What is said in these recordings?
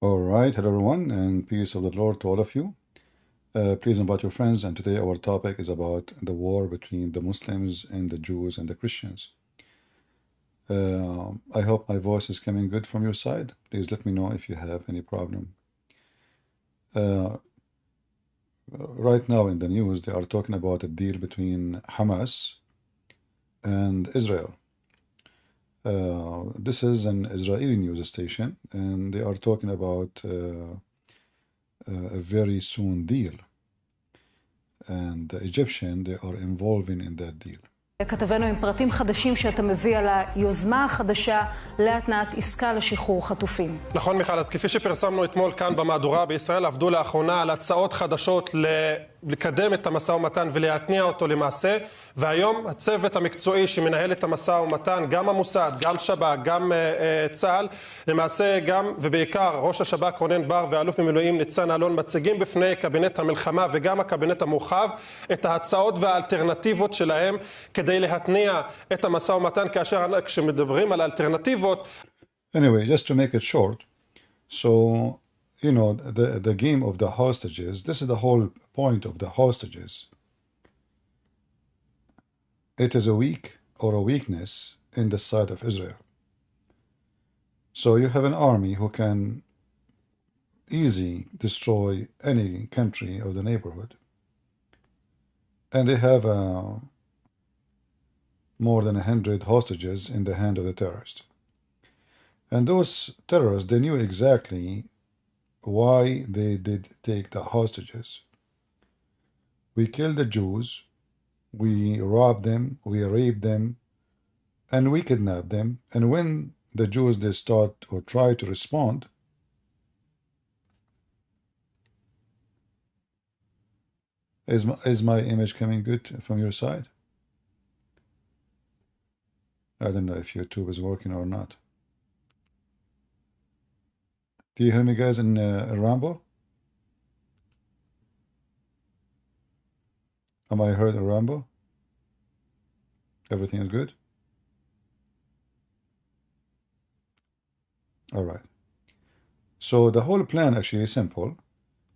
All right, hello everyone, and peace of the Lord to all of you. Please invite your friends, and today our topic is about the war between the Muslims and the Jews and the Christians. I hope my voice is coming good from your side. Please let me know if you have any problem. Uh, right now in the news, they are talking about a deal between Hamas and Israel. This is an Israeli news station, and they are talking about a very soon deal. And the Egyptian, they are involving in that deal. כתבנו עם פרטים חדשים שאתה מביא על היוזמה החדשה להתנעת עסקה לשחרור חטופים. נכון מיכל, אז כפי שפרסמנו אתמול כאן במהדורה, בישראל עבדו לאחרונה על הצעות חדשות לקדם את המשא ומתן ולהתניע אותו למעשה, והיום הצוות המקצועי שמנהל את המשא ומתן, גם המוסד, גם שב"כ, גם צה"ל, למעשה גם ובעיקר ראש השב"כ רונן בר ואלוף במילואים ניצן אלון מציגים בפני קבינט המלחמה וגם הקבינט המורחב את ההצעות והאלטרנטיבות שלהם כדי להתניע את המשא ומתן, כאשר כשמדברים על האלטרנטיבות. Anyway, just to make it short, so you know, the game of the hostages, this is the whole point of the hostages. It is a weak or a weakness in the side of Israel. So you have an army who can easily destroy any country of the neighborhood. And they have more than 100 hostages in the hand of the terrorists. And those terrorists, they knew exactly why they did take the hostages. We killed the Jews, we robbed them, we raped them, and we kidnapped them. And when the Jews, they start or try to respond, is my image coming good from your side? I don't know if YouTube is working or not. Do you hear me, guys, in Rambo? Am I heard in Rambo? Everything is good? All right. So the whole plan actually is simple.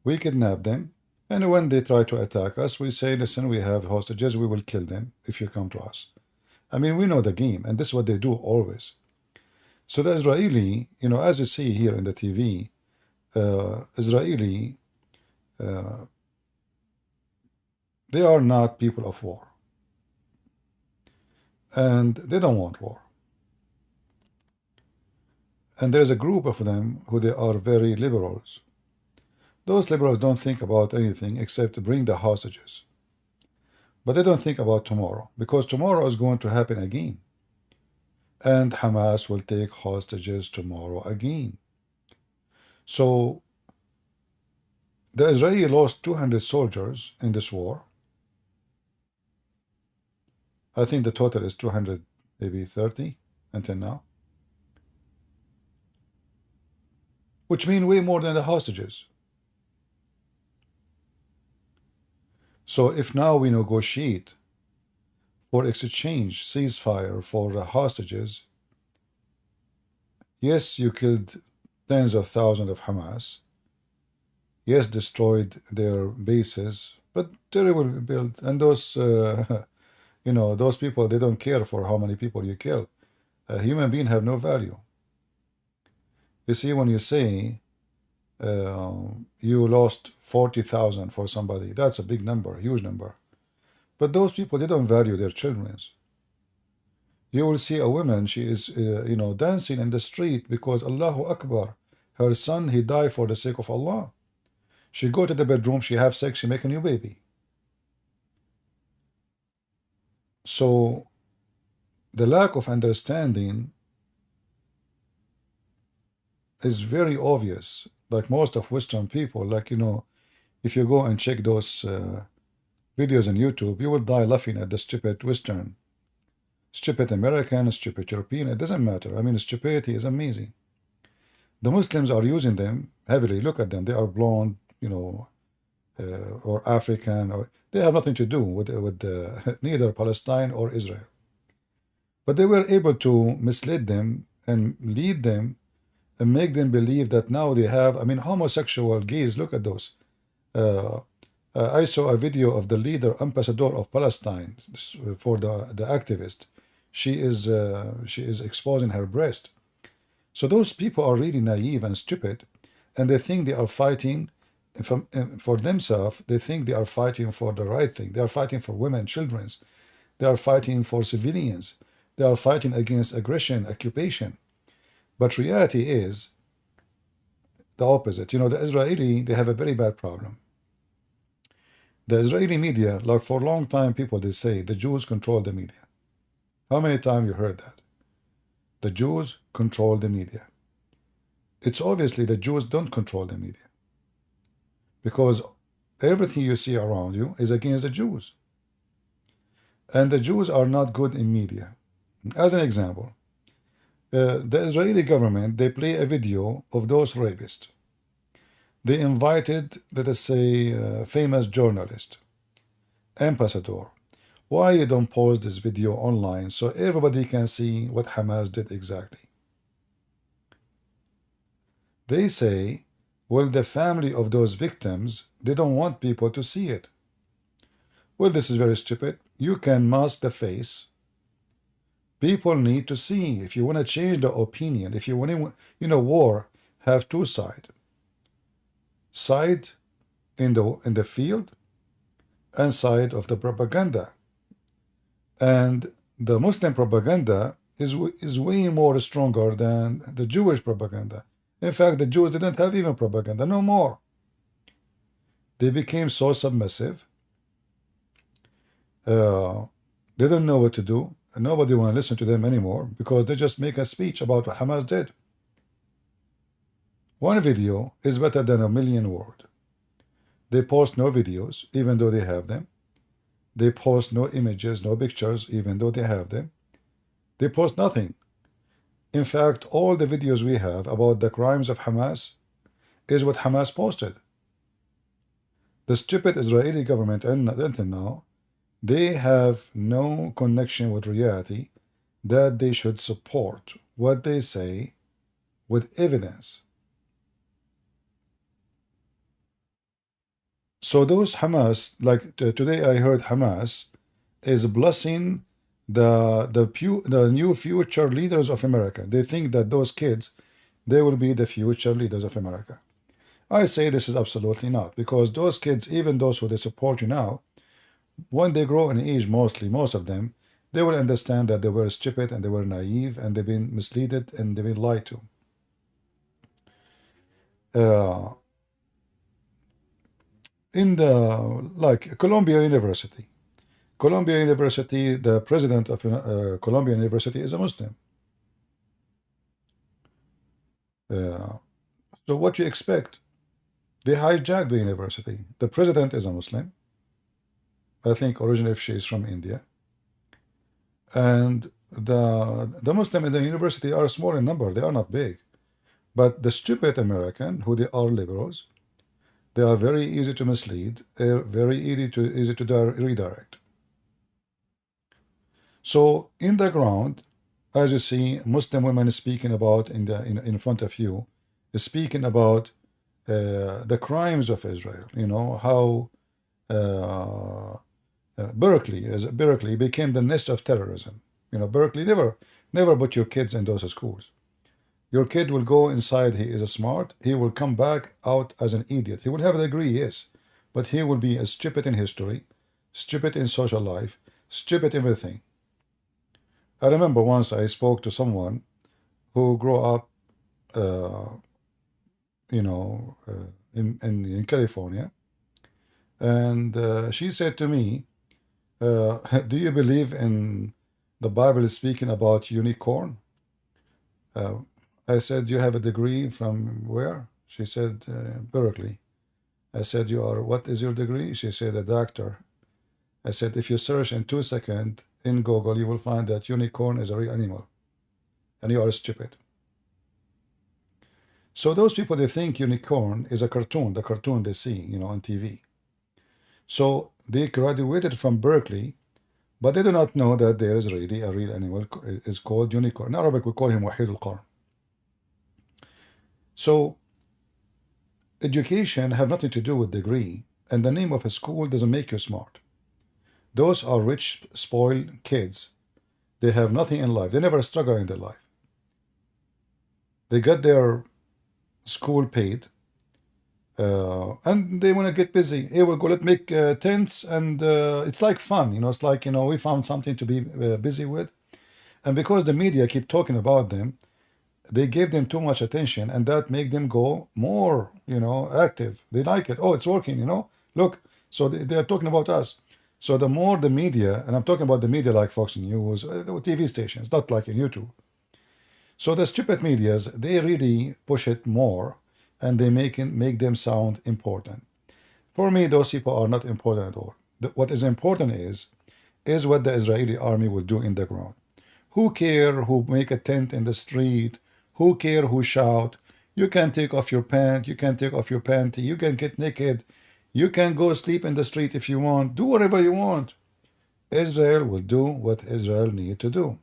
We kidnap them, and when they try to attack us, we say, listen, we have hostages, we will kill them if you come to us. I mean, we know the game, and this is what they do always. So the Israeli, you know, as you see here in the TV, Israeli, they are not people of war. And they don't want war. And there's a group of them who they are very liberals. Those liberals don't think about anything except to bring the hostages. But they don't think about tomorrow, because tomorrow is going to happen again. And Hamas will take hostages tomorrow again. So the Israeli lost 200 soldiers in this war. I think the total is 200, maybe 30 until now. Which means way more than the hostages. So if now we negotiate for exchange, ceasefire for the hostages, yes, you killed tens of thousands of Hamas, yes, destroyed their bases, but they will build, and those, you know, those people, they don't care for how many people you kill. A human being have no value. You see, when you say you lost 40,000 for somebody, that's a big number, huge number. But those people, they don't value their children. You will see a woman, she is, you know, dancing in the street because Allahu Akbar, her son, he died for the sake of Allah. She go to the bedroom, she have sex, she make a new baby. So the lack of understanding is very obvious. Like most of Western people, like, you know, if you go and check those videos on YouTube, you will die laughing at the stupid Western, stupid American, stupid European, it doesn't matter. I mean, stupidity is amazing. The Muslims are using them heavily. Look at them, they are blonde, you know, or African, or they have nothing to do with neither Palestine or Israel. But they were able to mislead them and lead them and make them believe that now they have, I mean, homosexual gays, look at those. Uh, I saw a video of the leader, ambassador of Palestine, for the activist. She is exposing her breast. So those people are really naive and stupid, and they think they are fighting for themselves. They think they are fighting for the right thing. They are fighting for women, children. They are fighting for civilians. They are fighting against aggression, occupation. But reality is the opposite. You know, the Israeli, they have a very bad problem. The Israeli media, like for a long time, people, they say the Jews control the media. How many times you heard that? The Jews control the media. It's obviously the Jews don't control the media, because everything you see around you is against the Jews. And the Jews are not good in media. As an example, the Israeli government, they play a video of those rapists. They invited, let us say, a famous journalist, ambassador. Why you don't post this video online so everybody can see what Hamas did exactly? They say, well, the family of those victims, they don't want people to see it. Well, this is very stupid. You can mask the face. People need to see. If you want to change the opinion, if you want to, you know, war have two sides. Side in the field and side of the propaganda. And the Muslim propaganda is way more stronger than the Jewish propaganda. In fact, the Jews didn't have even propaganda, no more. They became so submissive. They don't know what to do, and nobody want to listen to them anymore because they just make a speech about what Hamas did. One video is better than a million words. They post no videos, even though they have them. They post no images, no pictures, even though they have them. They post nothing. In fact, all the videos we have about the crimes of Hamas is what Hamas posted. The stupid Israeli government, until now, they have no connection with reality that they should support what they say with evidence. So those Hamas, like today I heard Hamas is blessing the new future leaders of America. They think that those kids, they will be the future leaders of America. I say this is absolutely not, because those kids, even those who they support you now, when they grow in age, most of them, they will understand that they were stupid and they were naive and they've been misled and they've been lied to. In the, like, Columbia University, the president of Columbia University is a Muslim. So what you expect? They hijacked the university. The president is a Muslim. I think originally she is from India. And the Muslim in the university are small in number. They are not big. But the stupid American, who they are liberals, they are very easy to mislead, very easy to redirect. So in the ground, as you see, Muslim women speaking about in front of you, is speaking about the crimes of Israel. You know how Berkeley became the nest of terrorism. You know, Berkeley, never put your kids in those schools. Your kid will go inside, he is smart, he will come back out as an idiot. He will have a degree, yes, but he will be stupid in history, stupid in social life, stupid everything. I remember once I spoke to someone who grew up, in California, and she said to me, do you believe in the Bible is speaking about unicorn? I said, you have a degree from where? She said, Berkeley. I said, what is your degree? She said, a doctor. I said, if you search in 2 seconds in Google, you will find that unicorn is a real animal. And you are stupid. So those people, they think unicorn is a cartoon, the cartoon they see, on TV. So they graduated from Berkeley, but they do not know that there is really a real animal. It's called unicorn. In Arabic, we call him Wahid al-Qarn. So education have nothing to do with degree, and the name of a school doesn't make you smart. Those are rich, spoiled kids. They have nothing in life. They never struggle in their life. They got their school paid, and they want to get busy. Hey, we'll go, let's make tents, and it's like fun, it's like, we found something to be busy with. And because the media keep talking about them, they gave them too much attention, and that make them go more, active. They like it. Oh, it's working, look. So they are talking about us. So the more the media, and I'm talking about the media like Fox News, TV stations, not like in YouTube. So the stupid medias, they really push it more, and they make them sound important. For me, those people are not important at all. What is important is what the Israeli army will do in the ground. Who care who make a tent in the street? Who care who shout? You can take off your pant, you can take off your panty, you can get naked, you can go sleep in the street if you want, do whatever you want. Israel will do what Israel need to do.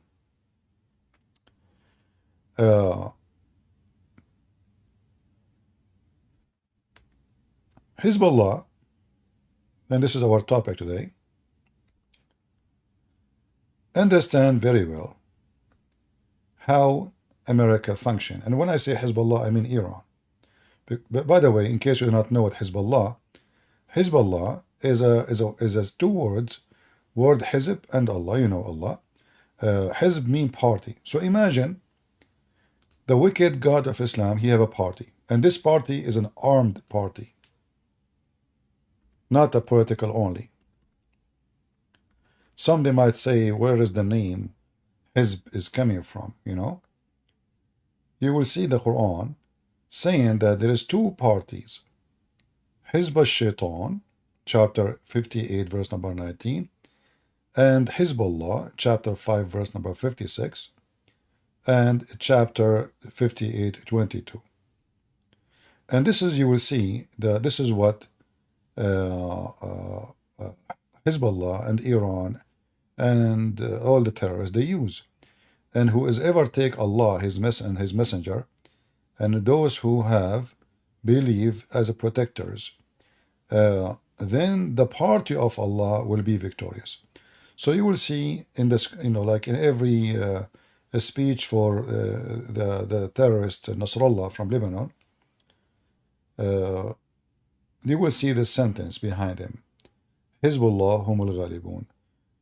Hezbollah, and this is our topic today, understand very well how America function. And when I say Hezbollah, I mean Iran. But by the way, in case you do not know what Hezbollah is two words, word Hizb and Allah, Allah. Hizb mean party. So imagine the wicked God of Islam, he have a party. And this party is an armed party, not a political only. Some they might say, where is the name Hizb is coming from, You will see the Quran saying that there is two parties. Hizb al-Shaitan, chapter 58, verse number 19, and Hizbullah, chapter 5, verse number 56, and chapter 58, 22. And this is, you will see, this is what Hezbollah and Iran and all the terrorists, they use. And whoever take Allah, his messenger, and those who have believe as protectors, then the party of Allah will be victorious. So you will see in this, like in every speech for the terrorist Nasrallah from Lebanon, you will see the sentence behind him. Hizbullah humul ghalibun.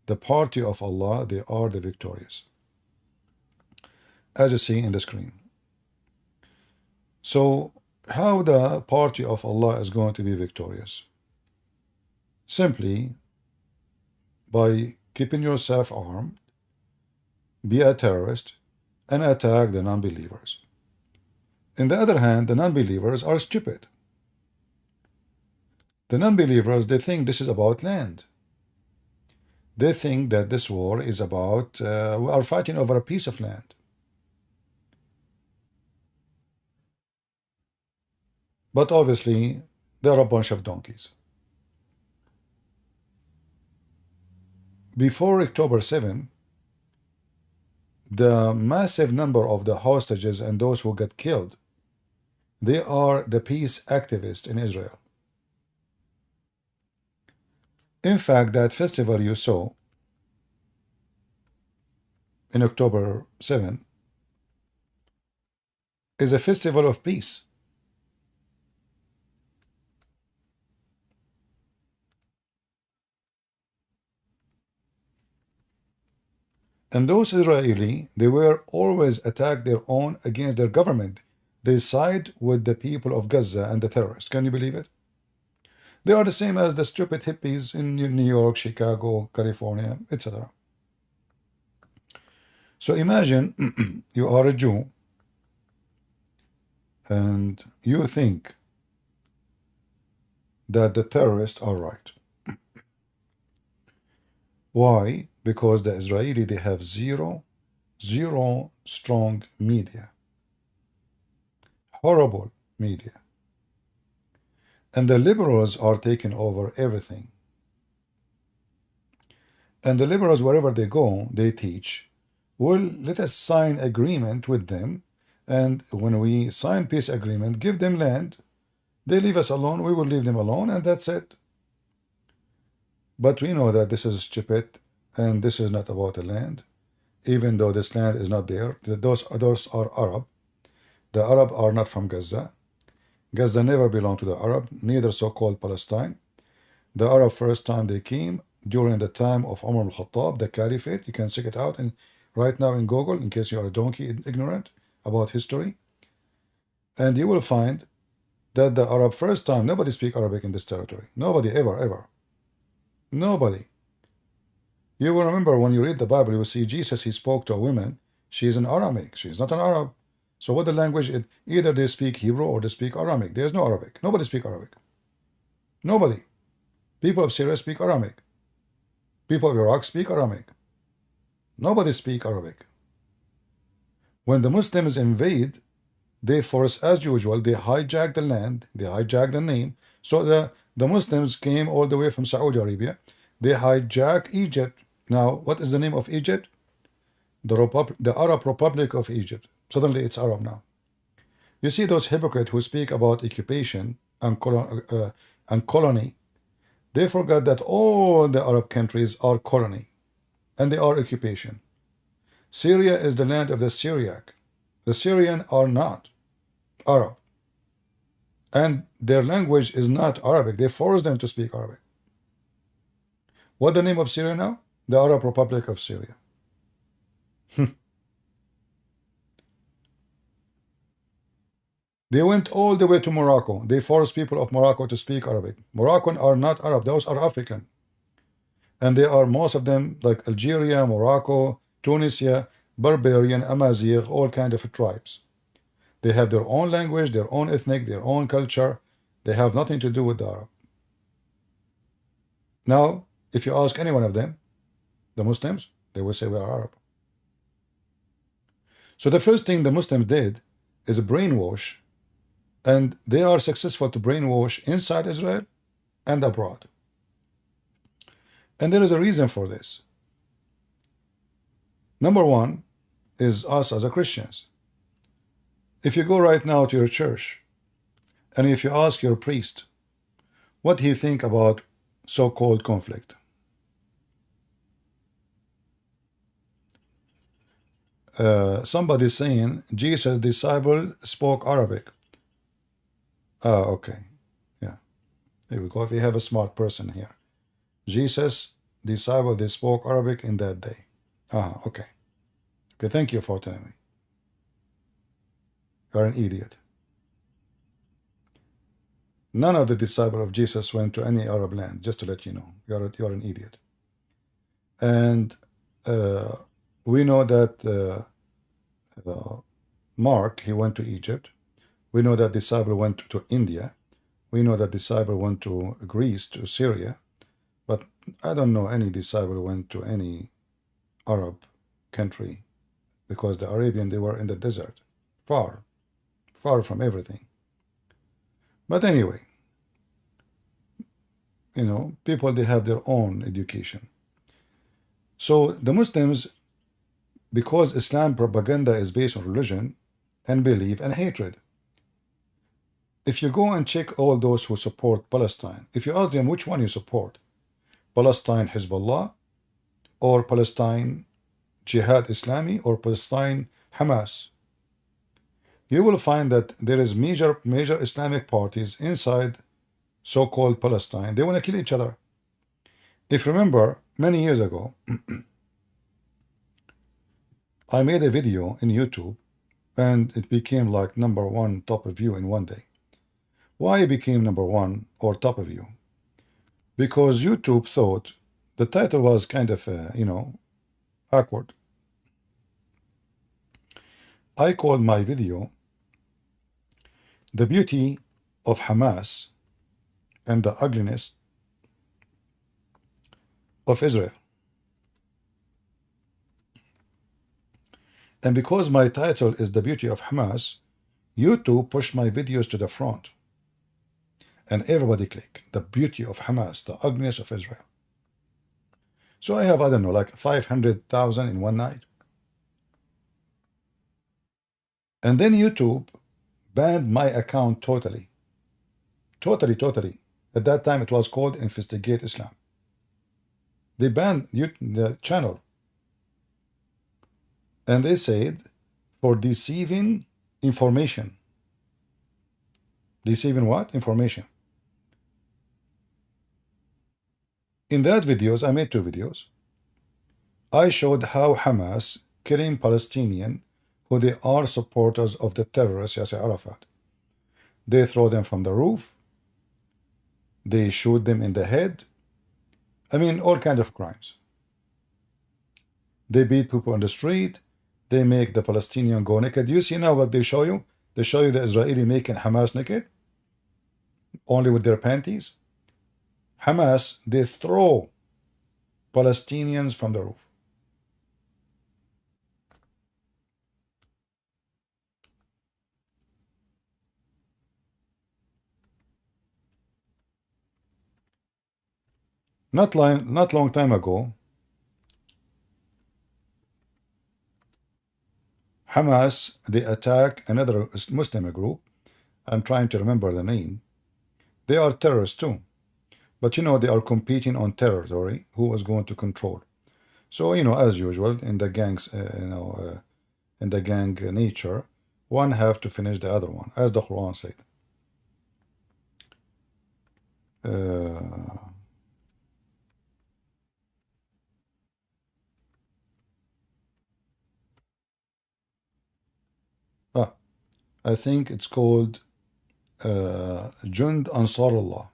The party of Allah, they are the victorious. As you see in the screen. So how the party of Allah is going to be victorious? Simply by keeping yourself armed, be a terrorist, and attack the non-believers. On the other hand, the non-believers are stupid. The non-believers, they think this is about land. They think that this war is about, we are fighting over a piece of land. But obviously, they're a bunch of donkeys. Before October 7, the massive number of the hostages and those who got killed, they are the peace activists in Israel. In fact, that festival you saw in October 7 is a festival of peace. And those Israeli, they were always attack their own against their government. They side with the people of Gaza and the terrorists. Can you believe it? They are the same as the stupid hippies in New York, Chicago, California, etc. So imagine you are a Jew and you think that the terrorists are right. Why? Because the Israeli, they have zero strong media. Horrible media. And the liberals are taking over everything. And the liberals, wherever they go, they teach, well, let us sign agreement with them, And when we sign peace agreement, give them land, they leave us alone, we will leave them alone, and that's it. But we know that this is stupid, and this is not about the land, even though this land is not there. Those are Arab. The Arab are not from Gaza. Gaza never belonged to the Arab, neither so-called Palestine. The Arab first time they came during the time of Umar al-Khattab, the Caliphate. You can check it out right now in Google, in case you are a donkey ignorant about history. And you will find that the Arab first time, nobody speak Arabic in this territory. Nobody, ever. Nobody. You will remember when you read the Bible, you will see Jesus, he spoke to a woman. She is an Aramic. She is not an Arab. So what the language is, either they speak Hebrew or they speak Aramic. There is no Arabic. Nobody speak Arabic. Nobody. People of Syria speak Aramic. People of Iraq speak Aramic. Nobody speak Arabic. When the Muslims invade, they force, as usual, they hijack the land, they hijack the name. So the Muslims came all the way from Saudi Arabia. They hijack Egypt. Now, what is the name of Egypt? The Arab Republic of Egypt. Suddenly it's Arab now. You see those hypocrites who speak about occupation and colony. They forgot that all the Arab countries are colony, and they are occupation. Syria is the land of the Syriac. The Syrian are not Arab, and their language is not Arabic. They force them to speak Arabic. What the name of Syria now? The Arab Republic of Syria. They went all the way to Morocco. They forced people of Morocco to speak Arabic. Moroccan are not Arab. Those are African. And they are, most of them, like Algeria, Morocco, Tunisia, Barbarian, Amazigh, all kind of tribes. They have their own language, their own ethnic, their own culture. They have nothing to do with the Arab. Now, if you ask any one of them, the Muslims, they will say we are Arab. So the first thing the Muslims did is brainwash, and they are successful to brainwash inside Israel and abroad. And there is a reason for this. Number one is us as a Christians. If you go right now to your church, and if you ask your priest what he think about so-called conflict, somebody saying Jesus' disciple spoke Arabic. Okay, yeah, here we go. If we have a smart person here, Jesus' disciple, they spoke Arabic in that day. Okay. Okay, thank you for telling me. You're an idiot. None of the disciples of Jesus went to any Arab land, just to let you know. You're an idiot. And we know that Mark, he went to Egypt. We know that disciple went to India. We know that disciple went to Greece, to Syria. But I don't know any disciple went to any Arab country, because the Arabian, they were in the desert, far from everything. But anyway, you know, people, they have their own education. So the Muslims, because Islam propaganda is based on religion and belief and hatred. If you go and check all those who support Palestine, if you ask them which one you support, Palestine Hezbollah, or Palestine Jihad Islami, or Palestine Hamas, you will find that there is major Islamic parties inside so-called Palestine. They want to kill each other. If you remember, many years ago, I made a video in YouTube, and it became like #1 top of view in one day. Why it became #1 or top of view? Because YouTube thought the title was kind of, you know, awkward. I called my video "The Beauty of Hamas and the Ugliness of Israel." And because my title is "The Beauty of Hamas," YouTube pushed my videos to the front. And everybody click "The Beauty of Hamas, the Ugliness of Israel." So I have, I don't know, like 500,000 in one night. And then YouTube banned my account totally. Totally. At that time, it was called Investigate Islam. They banned the channel. And they said, for deceiving information. Deceiving what? Information. In that videos, I made 2 videos. I showed how Hamas killing Palestinian who they are supporters of the terrorist Yasser Arafat. They throw them from the roof. They shoot them in the head. I mean, all kinds of crimes. They beat people on the street. They make the Palestinian go naked. You see now what they show you? They show you the Israeli making Hamas naked, only with their panties. Hamas, they throw Palestinians from the roof. Not long time ago, Hamas, they attack another Muslim group. I'm trying to remember the name. They are terrorists too. But you know, they are competing on territory, who was going to control. So, you know, as usual, in the gangs, in the gang nature, one have to finish the other one, as the Quran said. I think it's called Jund Ansarullah.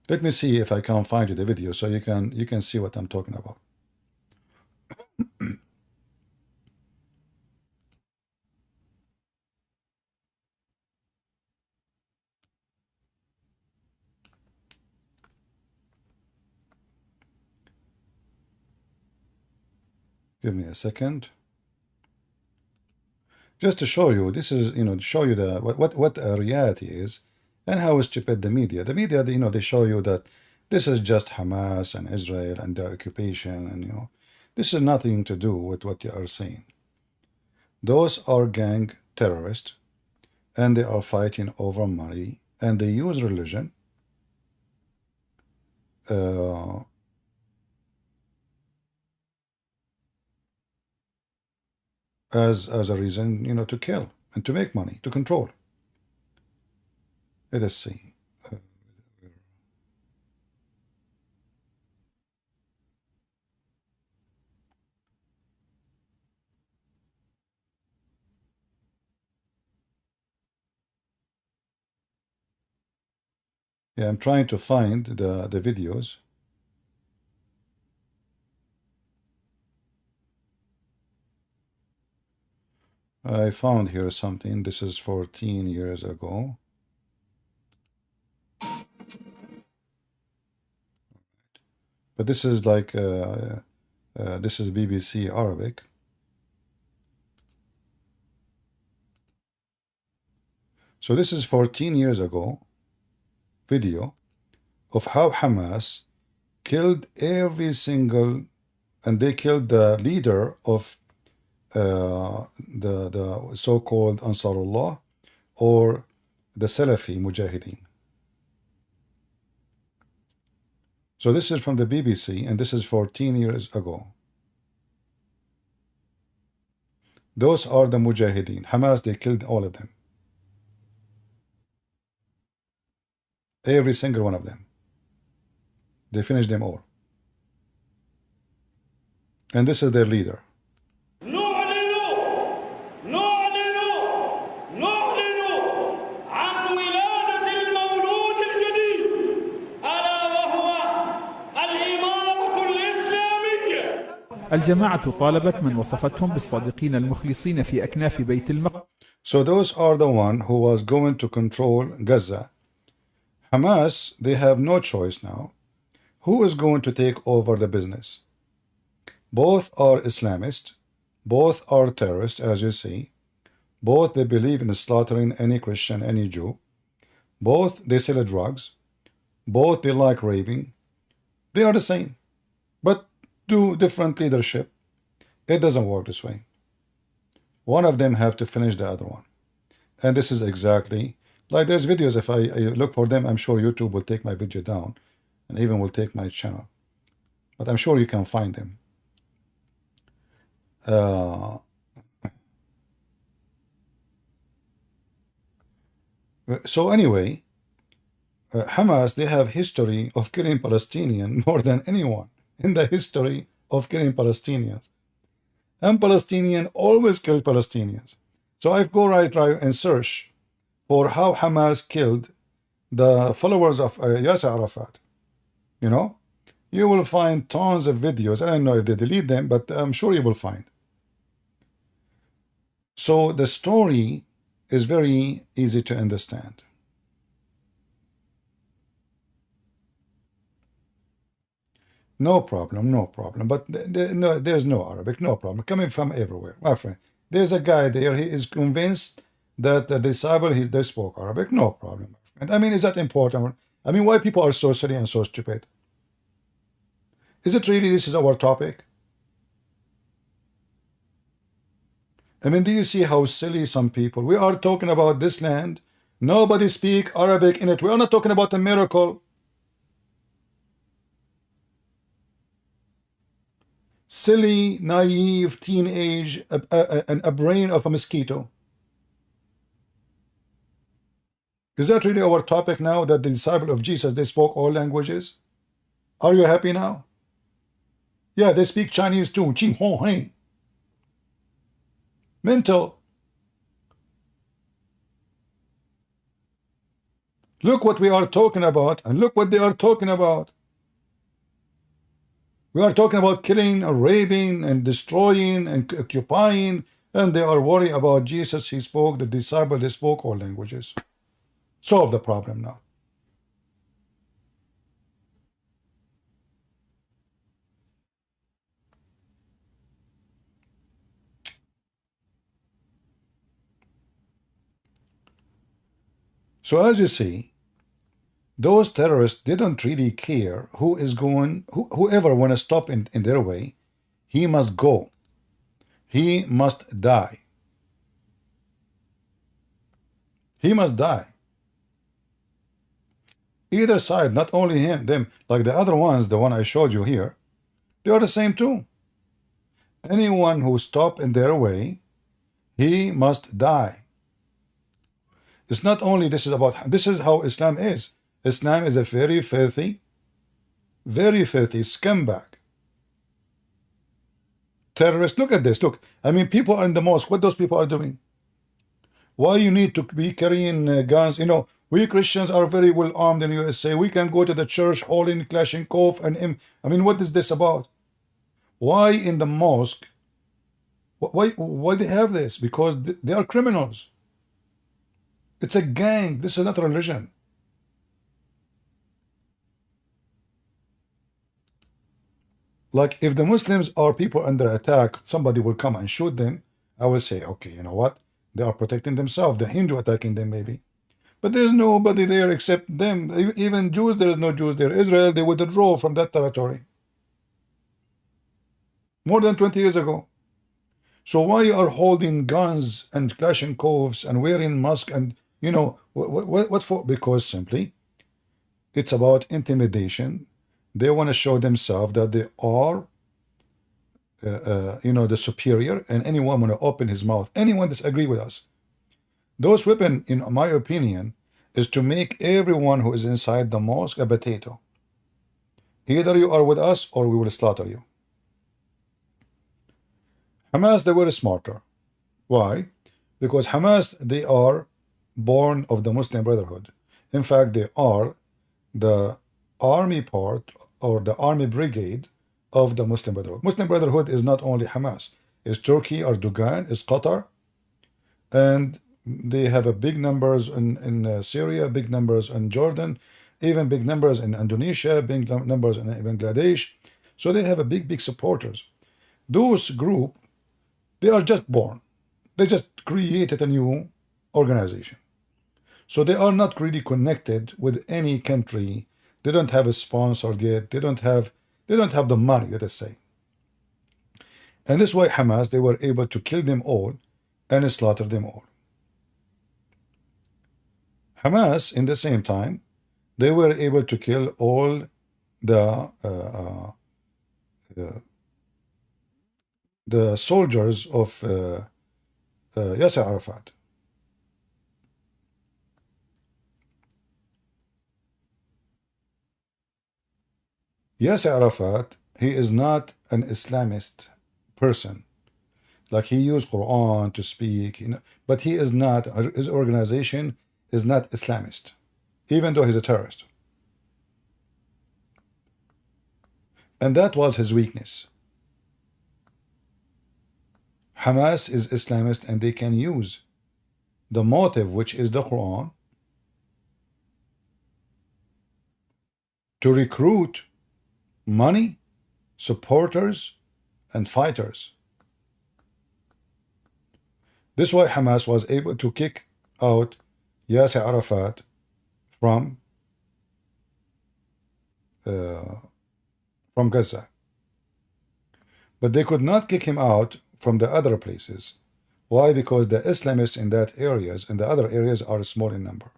Let me see if I can find you the video so you can see what I'm talking about. Give me a second. Just to show you, this is, to show you the what a reality is and how stupid the media. The media, they show you that this is just Hamas and Israel and their occupation, and this is nothing to do with what you are saying. Those are gang terrorists, and they are fighting over money, and they use religion as a reason, to kill and to make money, to control. Let us see. Yeah, I'm trying to find the videos. I found here something. This is 14 years ago. But this is like, this is BBC Arabic. So this is 14 years ago video of how Hamas killed every single, and they killed the leader of the so-called Ansarullah or the Salafi Mujahideen. So this is from the BBC, and this is 14 years ago. Those are the Mujahideen. Hamas, they killed all of them. Every single one of them. They finished them all. And this is their leader. الجماعة طالبت من وصفتهم بالصادقين المخلصين في أكناف بيت المقدس. So those are the one who was going to control Gaza. Hamas, they have no choice now. Who is going to take over the business? Both are Islamist. Both are terrorists, as you see. Both they believe in slaughtering any Christian, any Jew. Both they sell drugs. Both they like raping. They are the same, but do different leadership. It doesn't work this way. One of them have to finish the other one. And this is exactly, like there's videos, if I look for them, I'm sure YouTube will take my video down and even will take my channel. But I'm sure you can find them. So anyway, Hamas, they have history of killing Palestinians more than anyone in the history of killing Palestinians. And Palestinians always kill Palestinians. So I go right and search for how Hamas killed the followers of Yasser Arafat. You know, you will find tons of videos. I don't know if they delete them, but I'm sure you will find. So the story is very easy to understand. No problem, no problem. But no, there's no Arabic, no problem. Coming from everywhere, my friend. There's a guy there, he is convinced that the disciple, they spoke Arabic, no problem, my friend. I mean, is that important? I mean, why people are so silly and so stupid? Is it really this is our topic? I mean, do you see how silly some people? We are talking about this land. Nobody speak Arabic in it. We are not talking about a miracle. Silly, naive, teenage, a brain of a mosquito. Is that really our topic now, that the disciple of Jesus, they spoke all languages? Are you happy now? Yeah, they speak Chinese too. Ching ho hey. Mental. Look what we are talking about, and look what they are talking about. We are talking about killing and raping and destroying and occupying, and they are worried about Jesus. He spoke, the disciple, they spoke all languages. Solve the problem now. So as you see, those terrorists didn't really care who is going, whoever want to stop in their way, he must go. He must die. He must die. Either side, not only him, them, like the other ones, the one I showed you here, they are the same too. Anyone who stop in their way, he must die. It's not only this is how Islam is. Islam is a very filthy scumbag. Terrorists, look at this, look. I mean, people are in the mosque, what those people are doing? Why you need to be carrying guns? You know, we Christians are very well armed in the USA. We can go to the church holding Kalashnikov and I mean, what is this about? Why in the mosque? Why they have this? Because they are criminals. It's a gang. This is not a religion. Like if the Muslims are people under attack, somebody will come and shoot them. I will say, okay, you know what? They are protecting themselves. The Hindu attacking them maybe. But there's nobody there except them. Even Jews, there is no Jews there. Israel, they withdraw from that territory. More than 20 years ago. So why you are holding guns and Kalashnikovs and wearing masks and, you know, what for? Because simply, it's about intimidation. They want to show themselves that they are, you know, the superior, and anyone want to open his mouth. Anyone disagree with us. Those weapons, in my opinion, is to make everyone who is inside the mosque a potato. Either you are with us or we will slaughter you. Hamas, they were smarter. Why? Because Hamas, they are born of the Muslim Brotherhood. In fact, they are the army part or the army brigade of the Muslim Brotherhood. Muslim Brotherhood is not only Hamas. It's Turkey, Erdogan, it's Qatar, and they have a big numbers in Syria, big numbers in Jordan, even big numbers in Indonesia, big numbers in Bangladesh. So they have a big supporters. Those group, they are just born. They just created a new organization. So they are not really connected with any country. They don't have a sponsor yet. They don't have the money, let us say. And this way Hamas, they were able to kill them all and slaughter them all. Hamas, in the same time, they were able to kill all the soldiers of Yasser Arafat. Yasser Arafat, he is not an Islamist person. Like he used Qur'an to speak, but he is not, his organization is not Islamist, even though he's a terrorist. And that was his weakness. Hamas is Islamist, and they can use the motive, which is the Quran, to recruit money, supporters, and fighters. This way Hamas was able to kick out Yasser Arafat from Gaza. But they could not kick him out from the other places. Why? Because the Islamists in that areas and the other areas are small in number.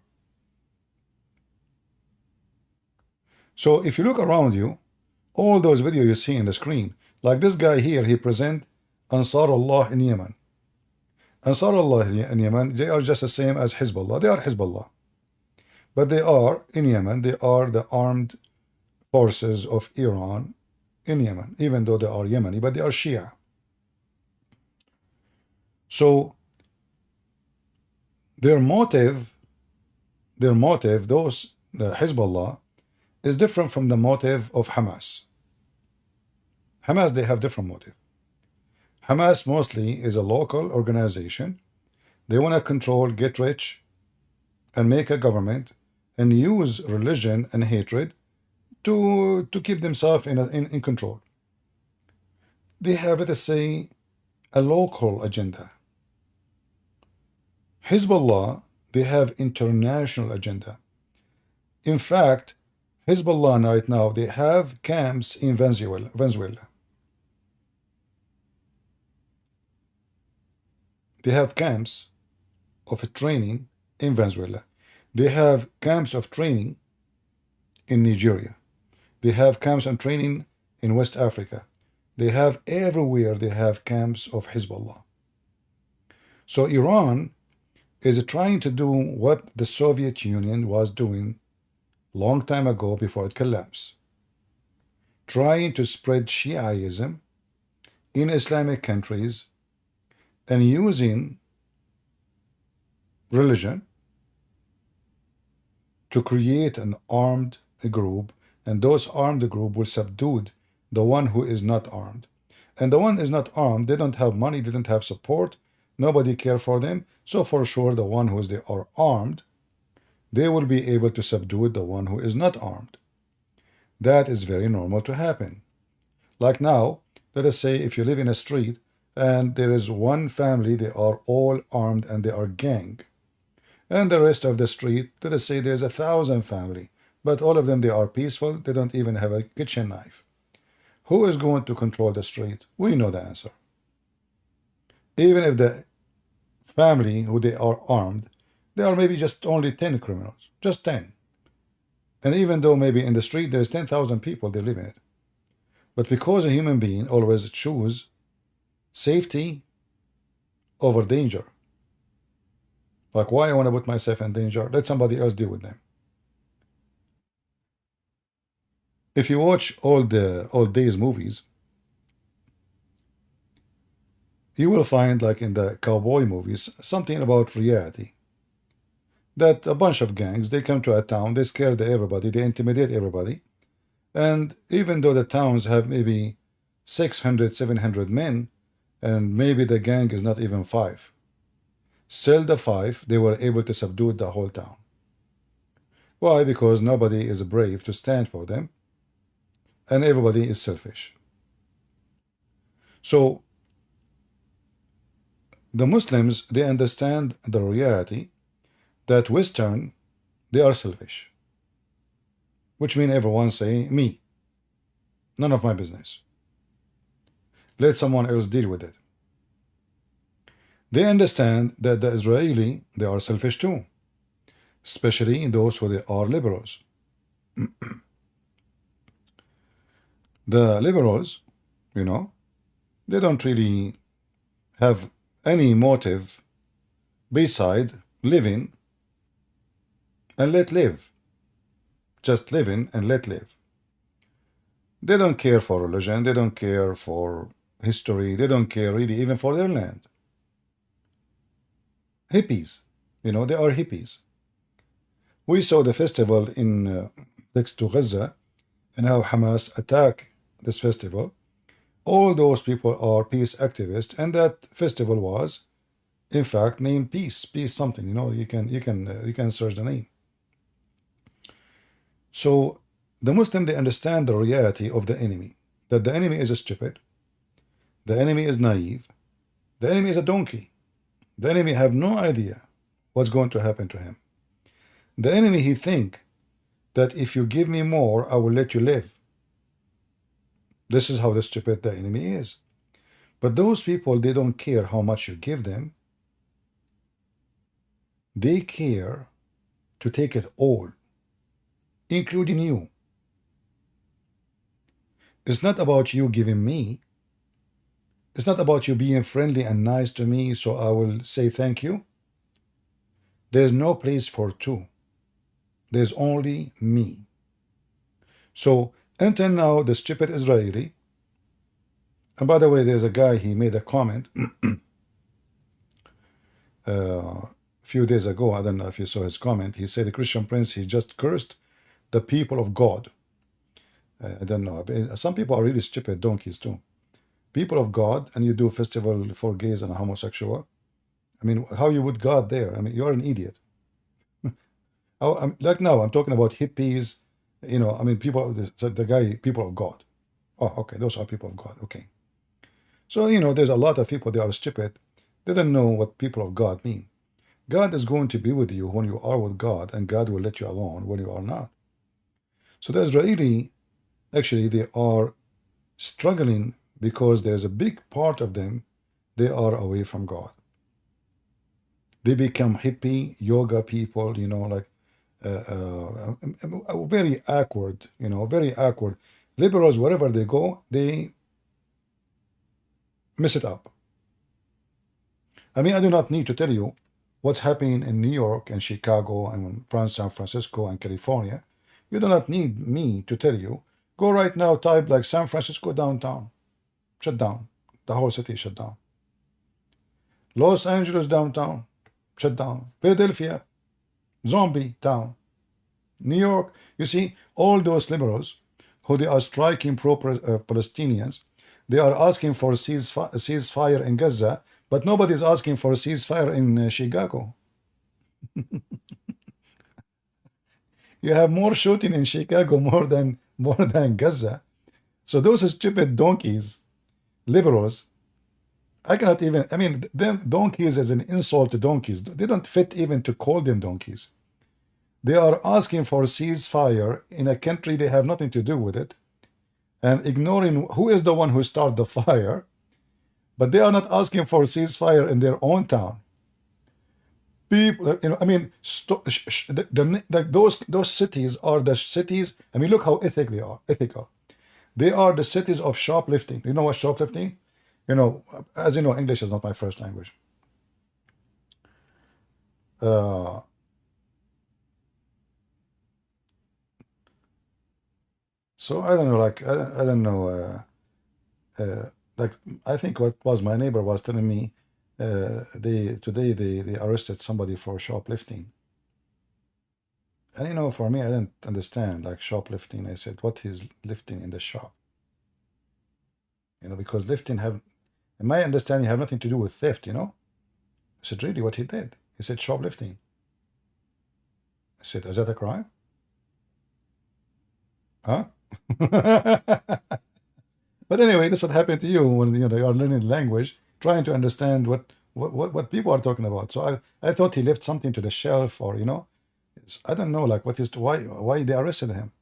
So if you look around you, all those videos you see on the screen, like this guy here, he present Ansar Allah in Yemen. Ansar Allah in Yemen, they are just the same as Hezbollah. They are Hezbollah. But they are, in Yemen, they are the armed forces of Iran in Yemen, even though they are Yemeni, but they are Shia. So their motive, those Hezbollah, is different from the motive of Hamas. Hamas, they have different motive. Hamas mostly is a local organization. They want to control, get rich, and make a government, and use religion and hatred to keep themselves in control. They have, let us say, a local agenda. Hezbollah, they have international agenda. In fact, Hezbollah right now, they have camps in Venezuela. They have camps of training in Venezuela. They have camps of training in Nigeria. They have camps of training in West Africa. They have everywhere, they have camps of Hezbollah. So Iran is trying to do what the Soviet Union was doing long time ago before it collapsed. Trying to spread Shiaism in Islamic countries and using religion to create an armed group, and those armed group will subdue the one who is not armed. And the one is not armed, they don't have money, they don't have support, nobody care for them, so for sure the one who is they are armed, they will be able to subdue the one who is not armed. That is very normal to happen. Like now, let us say if you live in a street and there is one family, they are all armed and they are gang. And the rest of the street, let us say there's 1,000 family, but all of them, they are peaceful, they don't even have a kitchen knife. Who is going to control the street? We know the answer. Even if the family who they are armed, they are maybe just only 10 criminals, just 10. And even though maybe in the street there's 10,000 people, they live in it. But because a human being always choose safety over danger. Like, why I want to put myself in danger? Let somebody else deal with them. If you watch all the old days movies, you will find, like in the cowboy movies, something about reality. That a bunch of gangs, they come to a town, they scare everybody, they intimidate everybody. And even though the towns have maybe 600, 700 men, and maybe the gang is not even 5. Still the 5, they were able to subdue the whole town. Why? Because nobody is brave to stand for them, and everybody is selfish. So the Muslims, they understand the reality that Western, they are selfish. Which means everyone say, me. None of my business. Let someone else deal with it. They understand that the Israeli, they are selfish too, especially those who are liberals. The liberals, you know, they don't really have any motive beside living and let live. Just living and let live. They don't care for religion, they don't care for history, they don't care really even for their land. Hippies, you know, they are hippies. We saw the festival in next to Gaza and how Hamas attacked this festival. All those people are peace activists, and that festival was, in fact, named peace something. You know, you can search the name. So the Muslim, they understand the reality of the enemy, that the enemy is stupid, the enemy is naive, the enemy is a donkey, the enemy have no idea what's going to happen to him. The enemy, he think that if you give me more, I will let you live. This is how the stupid the enemy is. But those people, they don't care how much you give them. They care to take it all, including you. It's not about you giving me. It's not about you being friendly and nice to me, so I will say thank you. There's no place for two. There's only me. So until now, the stupid Israeli, and by the way, there's a guy, he made a comment a few days ago. I don't know if you saw his comment. He said the Christian Prince, he just cursed the people of God. I don't know. Some people are really stupid donkeys too. People of God, and you do festival for gays and homosexual. I mean, how you would God there? I mean, you're an idiot. Like now, I'm talking about hippies. You know, I mean, people. The guy, people of God. Oh, okay, those are people of God. Okay. So you know, there's a lot of people. They are stupid. They don't know what people of God mean. God is going to be with you when you are with God, and God will let you alone when you are not. So the Israeli, actually, they are struggling because there's a big part of them, they are away from God. They become hippie, yoga people, you know, like very awkward, you know, very awkward. Liberals, wherever they go, they mess it up. I mean, I do not need to tell you what's happening in New York and Chicago and San Francisco and California. You do not need me to tell you. Go right now, type like San Francisco downtown. Shut down. The whole city shut down. Los Angeles downtown. Shut down. Philadelphia. Zombie town. New York. You see, all those liberals who they are striking pro-Palestinians, they are asking for a ceasefire in Gaza, but nobody is asking for a ceasefire in Chicago. You have more shooting in Chicago more than Gaza. So those stupid donkeys, liberals, I cannot even, I mean, them donkeys as an insult to donkeys. They don't fit even to call them donkeys. They are asking for a ceasefire in a country they have nothing to do with it, and ignoring who is the one who started the fire, but they are not asking for a ceasefire in their own town. People, you know, I mean, those cities are the cities. I mean, look how ethical. They are the cities of shoplifting. You know what shoplifting? You know, as you know, English is not my first language. So I don't know, like I don't know. Like I think what was my neighbor was telling me. Today they arrested somebody for shoplifting. And you know, for me, I didn't understand like shoplifting. I said, what is lifting in the shop? You know, because lifting have, in my understanding, have nothing to do with theft, you know? I said, really, what he did? He said shoplifting. I said, is that a crime? Huh? But anyway, that's what happened to you when you know you are learning language, trying to understand what people are talking about. So I thought he left something to the shelf, or you know, I don't know, like what is why they arrested him.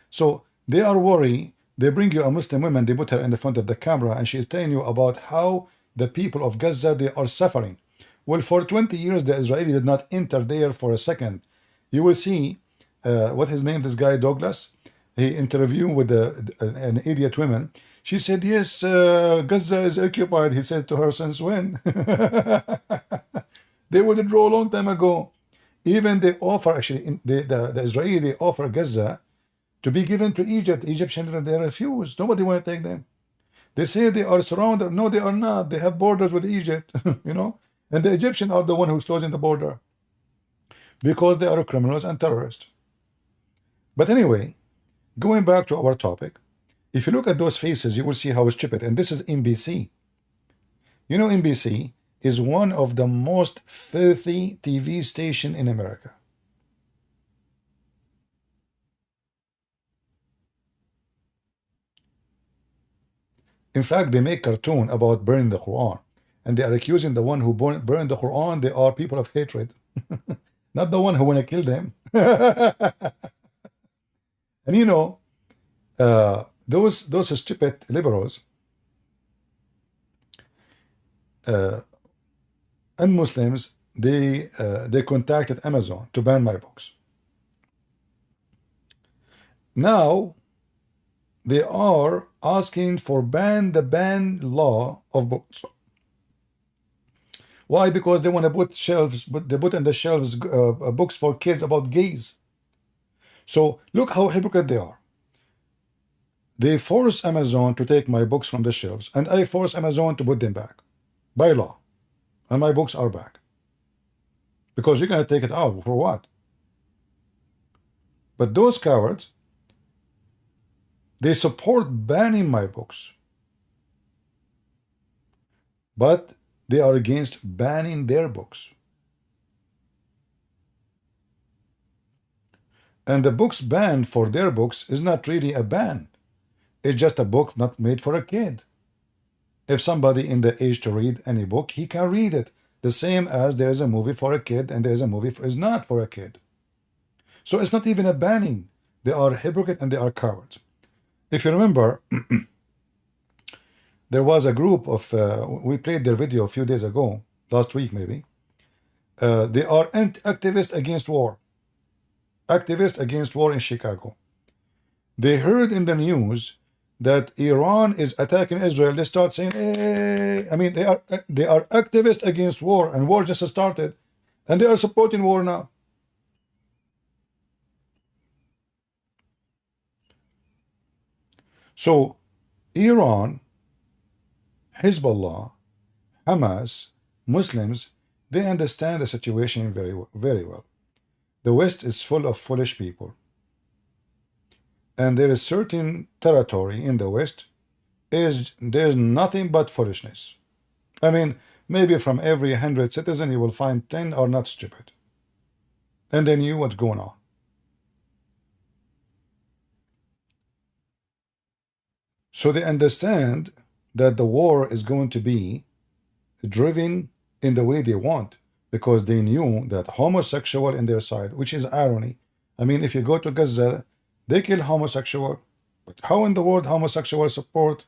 So they are worried They bring you a Muslim woman, they put her in the front of the camera, and she's telling you about how the people of Gaza, they are suffering. Well, for 20 years, the Israeli did not enter there for a second. You will see, what his name, this guy, Douglas, he interviewed with an idiot woman. She said, yes, Gaza is occupied. He said to her, since when? They withdrew a long time ago. Even they offer, actually, the Israeli, they offer Gaza to be given to Egypt. Egyptians, they refuse. Nobody want to take them. They say they are surrounded. No, they are not. They have borders with Egypt, you know. And the Egyptians are the one who's closing the border because they are criminals and terrorists. But anyway, going back to our topic, if you look at those faces, you will see how stupid. And this is NBC. You know, NBC is one of the most filthy TV station in America. In fact, they make cartoon about burning the Quran, and they are accusing the one who burned the Quran, they are people of hatred, not the one who want to kill them. And you know, those stupid liberals and Muslims, they contacted Amazon to ban my books. Now they are asking for the ban law of books. Why? Because they want to put shelves, but they put in the shelves books for kids about gays. So look how hypocrite they are. They force Amazon to take my books from the shelves, and I force Amazon to put them back by law, and my books are back. Because you're going to take it out for what? But those cowards, they support banning my books, but they are against banning their books. And the books banned for their books is not really a ban. It's just a book not made for a kid. If somebody in the age to read any book, he can read it. The same as there is a movie for a kid and there is a movie is not for a kid. So it's not even a banning. They are hypocrite and they are cowards. If you remember, there was a group of, we played their video a few days ago, last week maybe. They are activists against war. Activists against war in Chicago. They heard in the news that Iran is attacking Israel. They start saying, hey, I mean, they are activists against war, and war just started, and they are supporting war now. So Iran, Hezbollah, Hamas, Muslims, they understand the situation very, very well. The West is full of foolish people. And there is certain territory in the West there's nothing but foolishness. I mean, maybe from every 100 citizens you will find 10 are not stupid. And they knew what's going on. So they understand that the war is going to be driven in the way they want, because they knew that homosexual in their side, which is irony. I mean, if you go to Gaza, they kill homosexual. But how in the world homosexuals support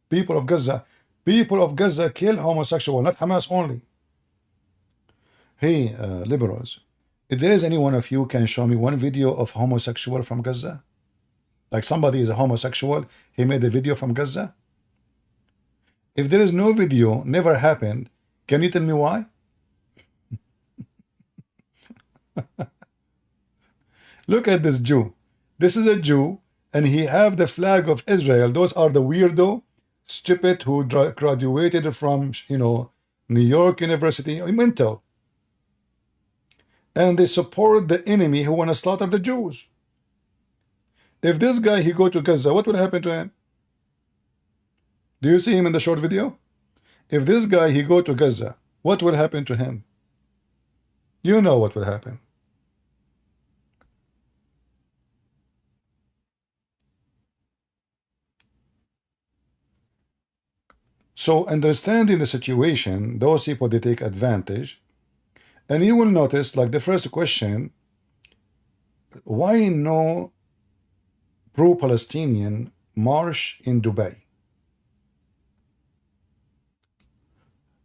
people of Gaza? People of Gaza kill homosexual, not Hamas only. Hey, liberals, if there is any one of you can show me one video of homosexual from Gaza, like somebody is a homosexual, he made a video from Gaza. If there is no video, never happened, can you tell me why? Look at this Jew. This is a Jew, and he have the flag of Israel. Those are the weirdo, stupid who graduated from, you know, New York University, mental. And they support the enemy who want to slaughter the Jews. If this guy, he go to Gaza, what will happen to him? Do you see him in the short video? If this guy, he go to Gaza, what will happen to him? You know what will happen. So understanding the situation, those people, they take advantage. And you will notice, like the first question, why no pro-Palestinian march in Dubai?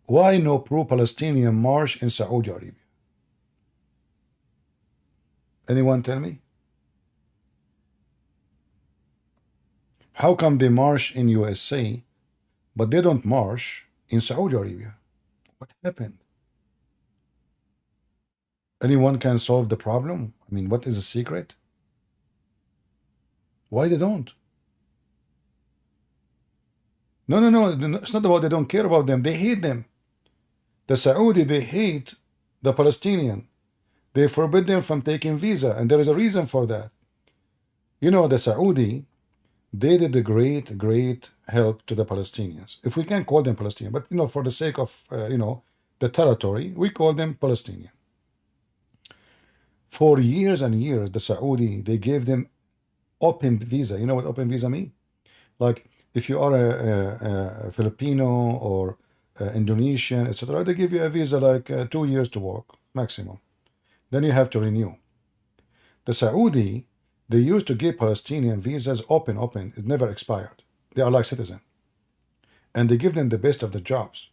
Why no pro-Palestinian march in Saudi Arabia? Anyone tell me? How come they march in USA, but they don't march in Saudi Arabia? What happened? Anyone can solve the problem? I mean, what is the secret? Why they don't? No, no, no. It's not about they don't care about them. They hate them. The Saudi, they hate the Palestinian. They forbid them from taking visa, and there is a reason for that. You know, the Saudi, they did a great, great help to the Palestinians. If we can call them Palestinian, but, you know, for the sake of, you know, the territory, we call them Palestinian. For years and years, the Saudi, they gave them open visa. You know what open visa mean? Like, if you are a Filipino or Indonesian, etc., they give you a visa like 2 years to work, maximum. Then you have to renew. The Saudi, they used to give Palestinian visas open. It never expired. They are like citizens. And they give them the best of the jobs.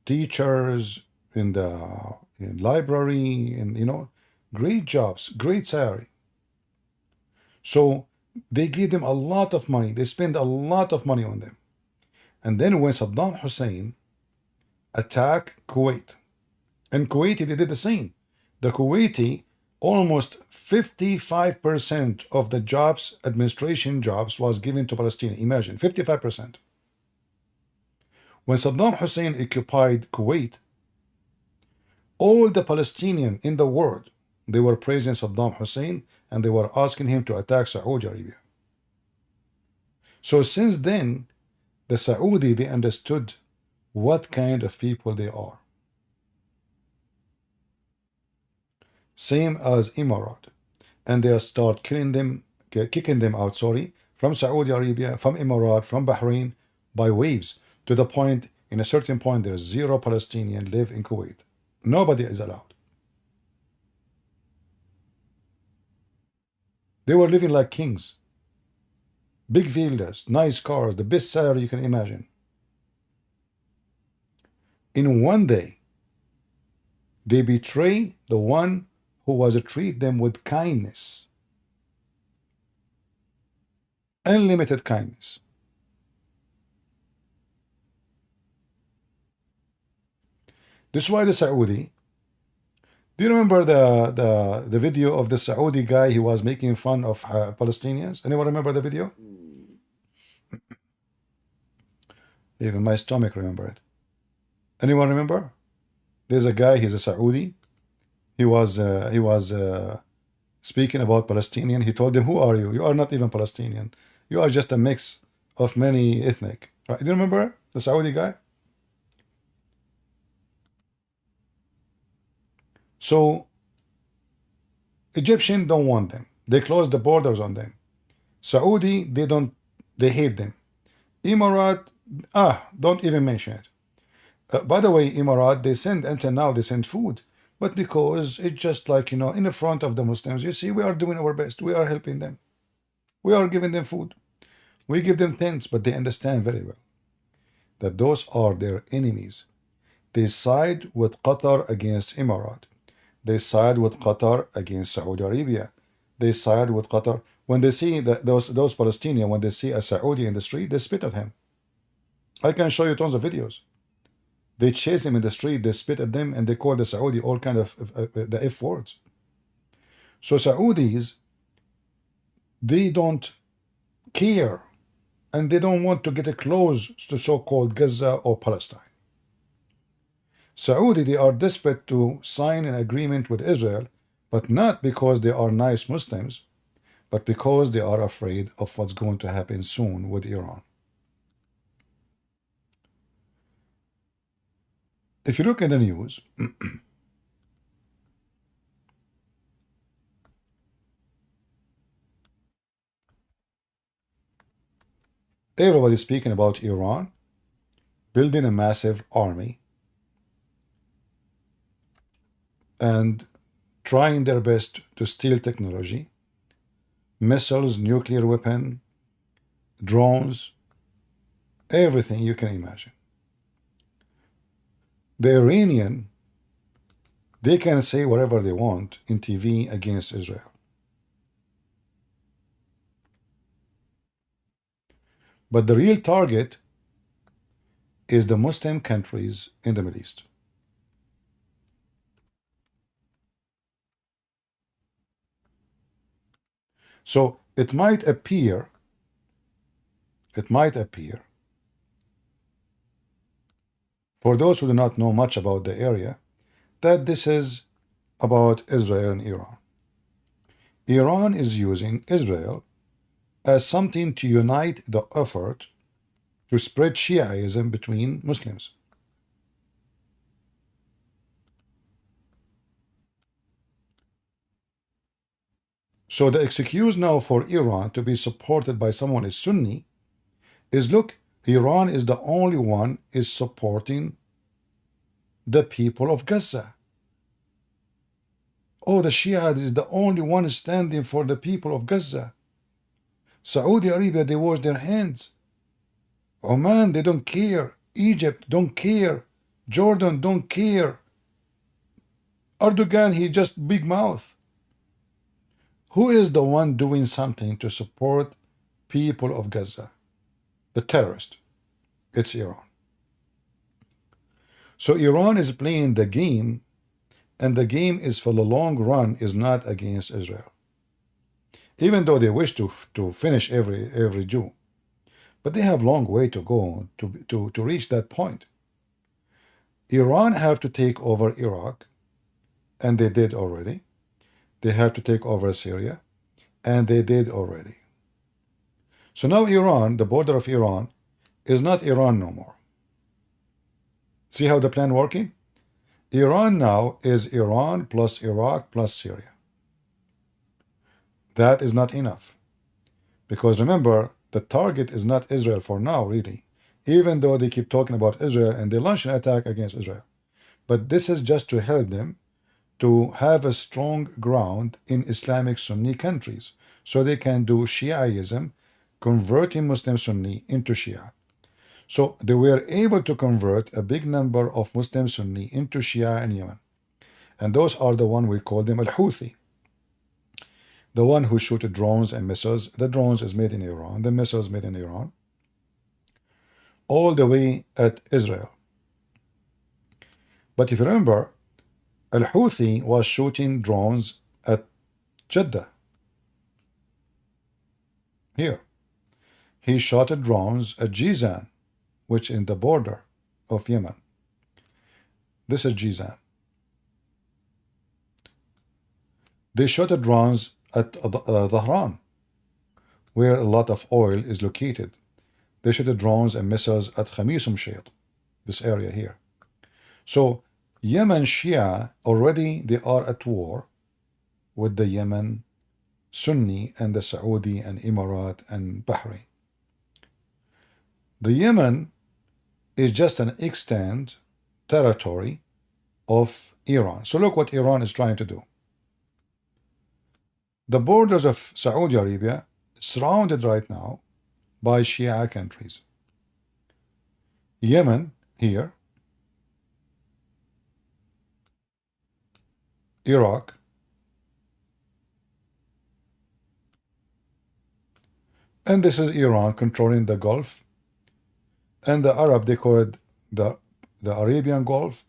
Teachers in the library, and, you know, great jobs, great salary. So they give them a lot of money. They spend a lot of money on them. And then when Saddam Hussein attacked Kuwait, and Kuwaiti, they did the same. The Kuwaiti, almost 55% of the jobs, administration jobs, was given to Palestine. Imagine, 55%. When Saddam Hussein occupied Kuwait, all the Palestinians in the world, they were praising Saddam Hussein, and they were asking him to attack Saudi Arabia. So since then, the Saudi, they understood what kind of people they are. Same as Emirat. And they start kicking them out, from Saudi Arabia, from Emirat, from Bahrain, by waves, to the point, in a certain point, there is 0 Palestinian live in Kuwait. Nobody is allowed. They were living like kings. Big villas, nice cars, the best salary you can imagine. In one day, they betray the one who was to treat them with kindness. Unlimited kindness. This is why the Saudi, do you remember the video of the Saudi guy? He was making fun of Palestinians. Anyone remember the video? Even my stomach remember it. Anyone remember? There's a guy, he's a Saudi. He was speaking about Palestinian. He told them, who are you? You are not even Palestinian. You are just a mix of many ethnic. Right? Do you remember the Saudi guy? So Egyptians don't want them. They close the borders on them. Saudi, they hate them. Emirat, don't even mention it. By the way, Emirat, until now they send food. But because it's just like, you know, in the front of the Muslims, you see, we are doing our best. We are helping them. We are giving them food. We give them tents, but they understand very well that those are their enemies. They side with Qatar against Emirat. They side with Qatar against Saudi Arabia. They side with Qatar. When they see those Palestinians, when they see a Saudi in the street, they spit at him. I can show you tons of videos. They chase him in the street, they spit at them, and they call the Saudi all kind of the F words. So Saudis, they don't care, and they don't want to get close to so-called Gaza or Palestine. Saudi, they are desperate to sign an agreement with Israel, but not because they are nice Muslims, but because they are afraid of what's going to happen soon with Iran. If you look at the news, everybody's speaking about Iran building a massive army and trying their best to steal technology, missiles, nuclear weapon, drones, everything you can imagine. The Iranian, they can say whatever they want in TV against Israel. But the real target is the Muslim countries in the Middle East. So it might appear for those who do not know much about the area that this is about Israel and Iran. Iran is using Israel as something to unite the effort to spread Shiaism between Muslims. So the excuse now for Iran to be supported by someone is Sunni is, look, Iran is the only one is supporting the people of Gaza. Oh, the Shia is the only one standing for the people of Gaza. Saudi Arabia, they wash their hands. Oman, they don't care. Egypt don't care. Jordan don't care. Erdogan, he just big mouth. Who is the one doing something to support people of Gaza? The terrorist. It's Iran. So Iran is playing the game, and the game is for the long run is not against Israel. Even though they wish to finish every Jew. But they have a long way to go to reach that point. Iran have to take over Iraq, and they did already. They have to take over Syria, and they did already. So now Iran, the border of Iran, is not Iran no more. See how the plan working? Iran now is Iran plus Iraq plus Syria. That is not enough. Because remember, the target is not Israel for now, really. Even though they keep talking about Israel and they launch an attack against Israel. But this is just to help them to have a strong ground in Islamic Sunni countries. So they can do Shiaism, converting Muslim Sunni into Shia. So they were able to convert a big number of Muslim Sunni into Shia in Yemen. And those are the one we call them Al-Houthi. The one who shoot drones and missiles. The drones is made in Iran. The missiles made in Iran. All the way at Israel. But if you remember, Al-Houthi was shooting drones at Jeddah. Here. He shot drones at Jizan, which is in the border of Yemen. This is Jizan. They shot drones at Dhahran, where a lot of oil is located. They shot drones and missiles at Khamisum Shayt, this area here. So Yemen Shia, already they are at war with the Yemen Sunni and the Saudi and Emirat and Bahrain. The Yemen is just an extant territory of Iran. So look what Iran is trying to do. The borders of Saudi Arabia surrounded right now by Shia countries. Yemen here, Iraq, and this is Iran controlling the Gulf, and the Arab they call it the Arabian Gulf,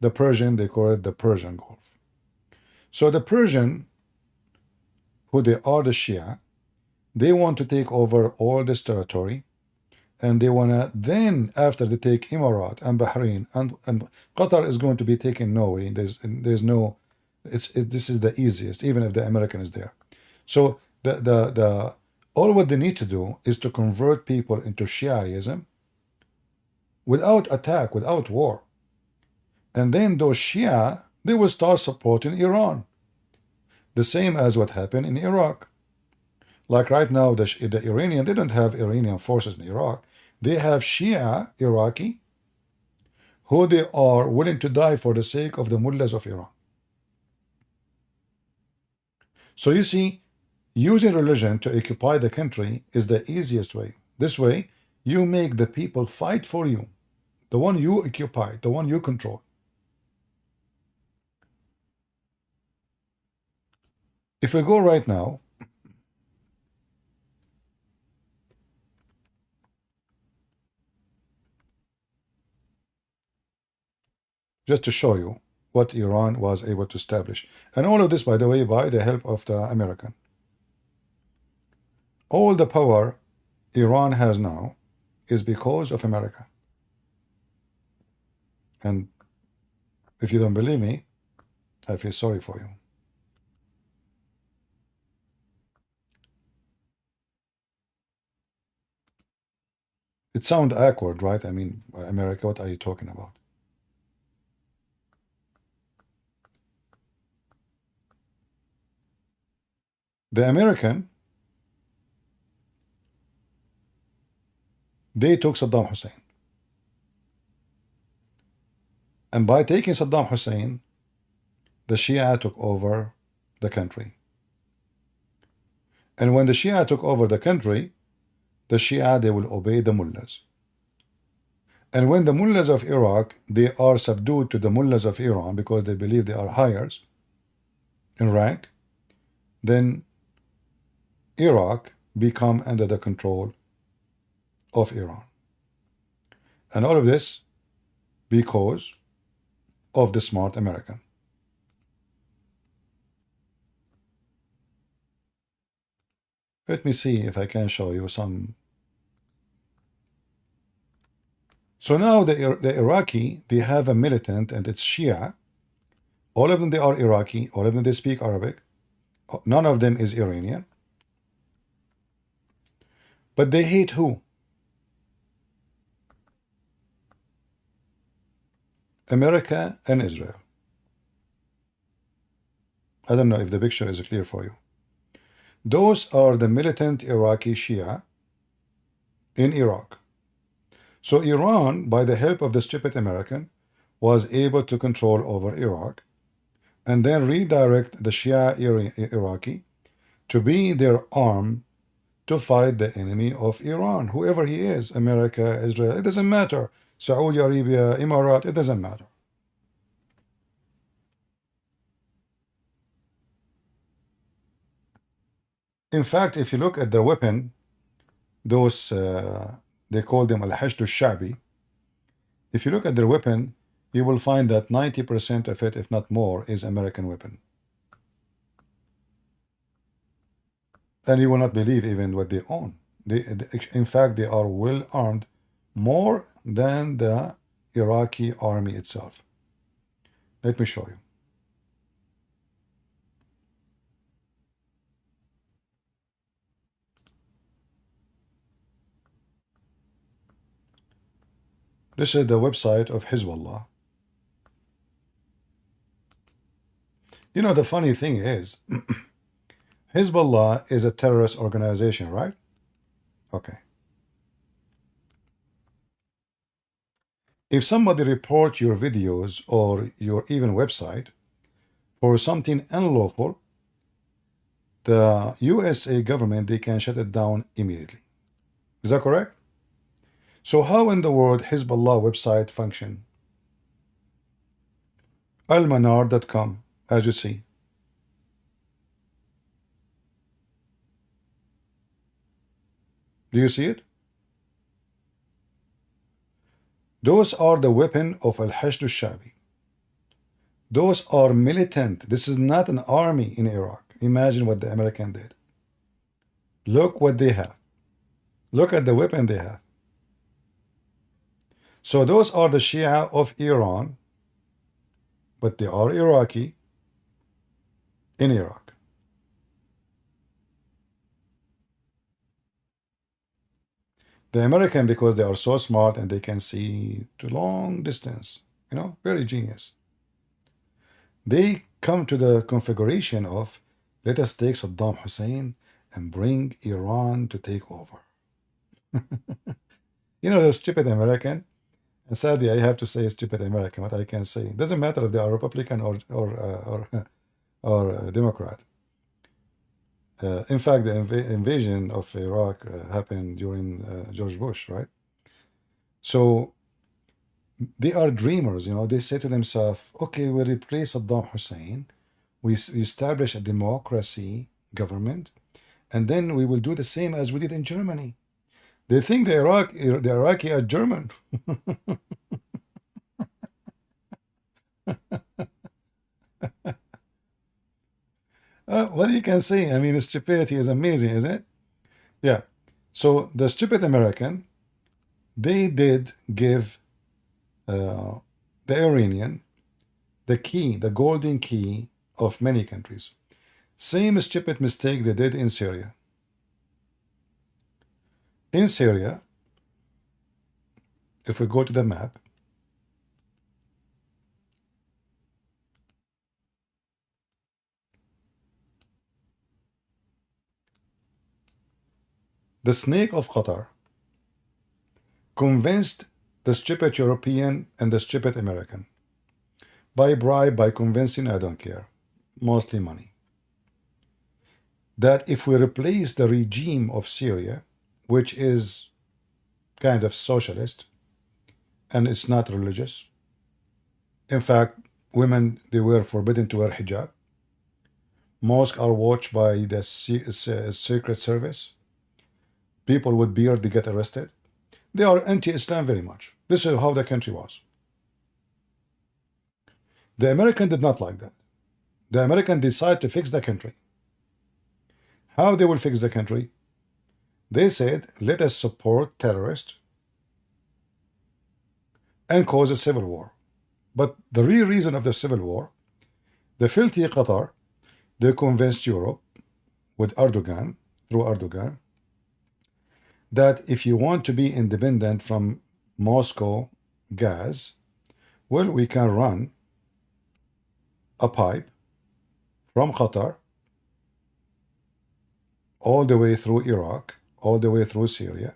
the Persian they call it the Persian Gulf. So the Persian, who they are the Shia, they want to take over all this territory, and they want to then, after they take Emirat and Bahrain, and Qatar is going to be taken no way. There's no, this is the easiest, even if the American is there. So all what they need to do is to convert people into Shiaism without attack, without war. And then those Shia, they will start supporting Iran. The same as what happened in Iraq. Like right now, the Iranian, they don't have Iranian forces in Iraq. They have Shia Iraqi who they are willing to die for the sake of the mullahs of Iran. So you see, using religion to occupy the country is the easiest way. This way, you make the people fight for you, the one you occupy, the one you control. If we go right now, just to show you what Iran was able to establish. And all of this, by the way, by the help of the American. All the power Iran has now is because of America. And if you don't believe me, I feel sorry for you. It sounds awkward, right? I mean, America, what are you talking about? The American, they took Saddam Hussein. And by taking Saddam Hussein, the Shia took over the country. And when the Shia took over the country, the Shia, they will obey the mullahs. And when the mullahs of Iraq, they are subdued to the mullahs of Iran because they believe they are higher in rank, then Iraq become under the control of Iran. And all of this because of the smart American. Let me see if I can show you some. So now the Iraqi, they have a militant and it's Shia. All of them, they are Iraqi. All of them, they speak Arabic. None of them is Iranian. But they hate who? America and Israel. I don't know if the picture is clear for you. Those are the militant Iraqi Shia in Iraq. So Iran, by the help of the stupid American, was able to control over Iraq and then redirect the Shia Iraqi to be their arm to fight the enemy of Iran, whoever he is, America, Israel, it doesn't matter. Saudi Arabia, Emirat, it doesn't matter. In fact, if you look at the weapon, those, they call them al-hashd al-sha'bi. If you look at their weapon, you will find that 90% of it, if not more, is American weapon. And you will not believe even what they own. In fact, they are well armed more than the Iraqi army itself. Let me show you. This is the website of Hezbollah. You know, the funny thing is, Hezbollah is a terrorist organization, right? Okay. If somebody reports your videos or your even website for something unlawful, the USA government, they can shut it down immediately. Is that correct? So how in the world Hezbollah website function? almanar.com, as you see. Do you see it? Those are the weapon of al-hashd al-sha'bi. Those are militant. This is not an army in Iraq. Imagine what the American did. Look what they have. Look at the weapon they have. So those are the Shia of Iran, but they are Iraqi in Iraq. The American, because they are so smart and they can see to long distance, you know, very genius. They come to the configuration of, let us take Saddam Hussein and bring Iran to take over. You know, the stupid American. And sadly, I have to say stupid American, what I can say. It doesn't matter if they are Republican or Democrat. In fact, the invasion of Iraq happened during George Bush, right? So they are dreamers, you know. They say to themselves, okay, we replace Saddam Hussein, we establish a democracy government, and then we will do the same as we did in Germany. They think the Iraqi are German. What you can say? I mean, stupidity is amazing, isn't it? Yeah. So the stupid American, they did give the Iranian the key, the golden key of many countries. Same stupid mistake they did in Syria. In Syria, if we go to the map, the snake of Qatar convinced the stupid European and the stupid American by bribe, by convincing, I don't care, mostly money, that if we replace the regime of Syria, which is kind of socialist and it's not religious, in fact, women, they were forbidden to wear hijab, mosques are watched by the secret service, people with beard, they get arrested, they are anti-Islam very much. This is how the country was. The American did not like that. The American decided to fix the country. How they will fix the country? They said, let us support terrorists and cause a civil war. But the real reason of the civil war, the filthy Qatar, they convinced Europe with Erdogan, through Erdogan, that if you want to be independent from Moscow gas, well, we can run a pipe from Qatar all the way through Iraq, all the way through Syria,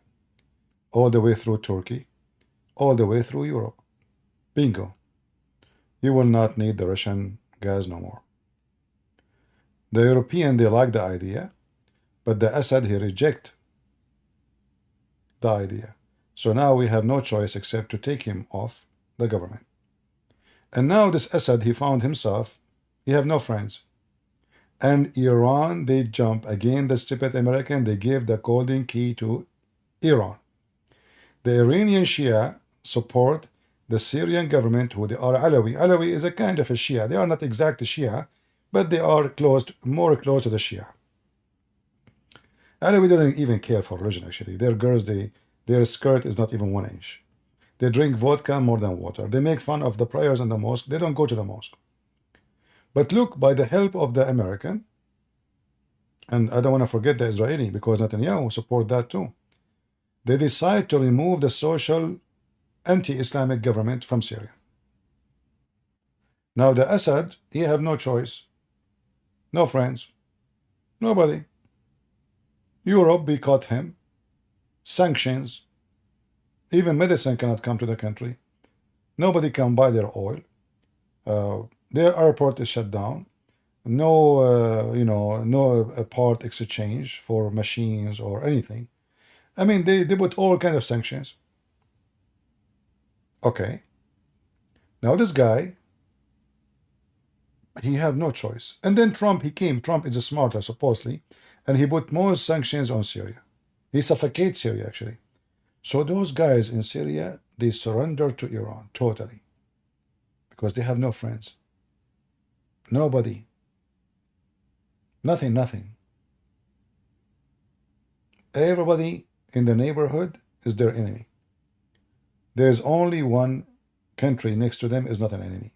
all the way through Turkey, all the way through Europe. Bingo. You will not need the Russian gas no more. The European, they like the idea, but the Assad, he reject the idea. So now we have no choice except to take him off the government. And now this Assad, he found himself, he have no friends. And Iran, they jump again, the stupid American, they gave the golden key to Iran. The Iranian Shia support the Syrian government, who they are Alawi. Alawi is a kind of a Shia. They are not exactly Shia, but they are more close to the Shia. Alawi doesn't even care for religion, actually. Their girls, their skirt is not even 1 inch. They drink vodka more than water. They make fun of the prayers in the mosque. They don't go to the mosque. But look, by the help of the American, and I don't want to forget the Israeli, because Netanyahu support that too, they decide to remove the social anti-Islamic government from Syria. Now the Assad, he have no choice, no friends, nobody. Europe boycott him, sanctions, even medicine cannot come to the country. Nobody can buy their oil. Their airport is shut down. No, no part exchange for machines or anything. I mean, they put all kind of sanctions. Okay. Now this guy, he have no choice. And then Trump, he came. Trump is a smarter, supposedly, and he put more sanctions on Syria. He suffocates Syria, actually. So those guys in Syria, they surrender to Iran totally, because they have no friends. Nobody. Nothing. Everybody in the neighborhood is their enemy. There is only one country next to them is not an enemy.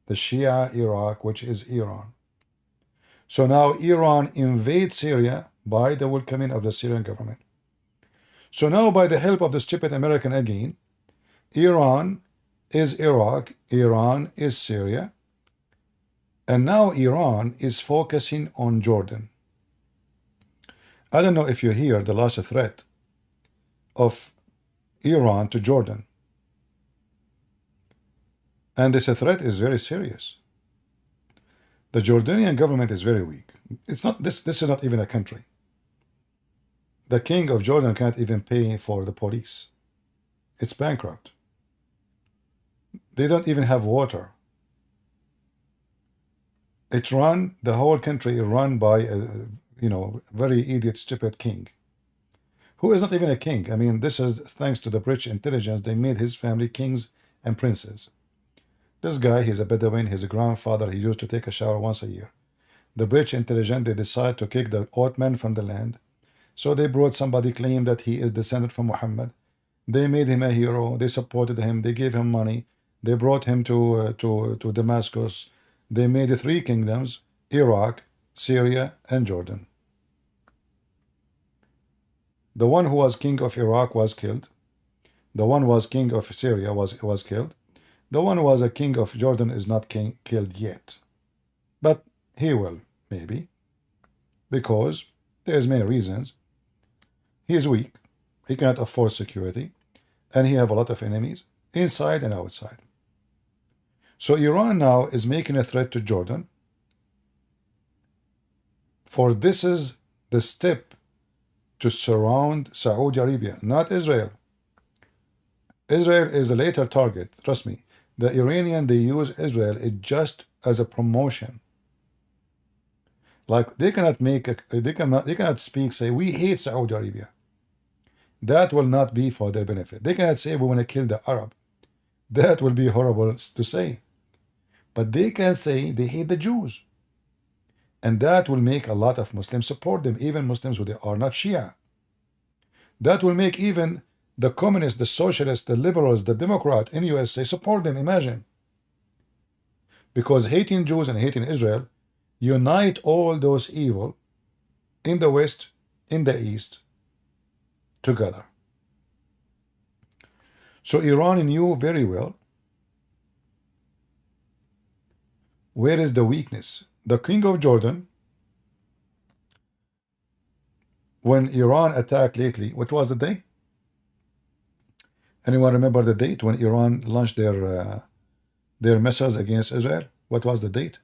The Shia Iraq, which is Iran. So now Iran invades Syria by the welcoming of the Syrian government. So now, by the help of the stupid American again, Iran is Iraq, Iran is Syria, and now Iran is focusing on Jordan. I don't know if you hear the last threat of Iran to Jordan. And this threat is very serious. The Jordanian government is very weak. It's not this. This is not even a country. The king of Jordan can't even pay for the police. It's bankrupt. They don't even have water. It's run, the whole country is run by a, very idiot, stupid king, who is not even a king. I mean, this is thanks to the British intelligence. They made his family kings and princes. This guy, he's a Bedouin, he's a grandfather, he used to take a shower once a year. The British intelligence, they decide to kick the Ottoman from the land. So they brought somebody claimed that he is descended from Muhammad. They made him a hero. They supported him. They gave him money. They brought him to Damascus. They made 3 kingdoms: Iraq, Syria, and Jordan. The one who was king of Iraq was killed. The one who was king of Syria was killed. The one who was a king of Jordan is not killed yet. But he will, maybe, because there's many reasons. He is weak. He cannot afford security. And he have a lot of enemies, inside and outside. So Iran now is making a threat to Jordan. For this is the step to surround Saudi Arabia, not Israel. Israel is a later target. Trust me. The Iranian, they use Israel just as a promotion. Like they cannot they cannot speak, say, we hate Saudi Arabia. That will not be for their benefit. They cannot say we want to kill the Arab. That will be horrible to say. But they can say they hate the Jews. And that will make a lot of Muslims support them, even Muslims who they are not Shia. That will make even the communists, the socialists, the liberals, the Democrats in USA support them. Imagine. Because hating Jews and hating Israel unite all those evil in the West, in the East, together. So Iran knew very well where is the weakness. The king of Jordan, when Iran attacked lately, what was the day? Anyone remember the date when Iran launched their missiles against Israel? What was the date?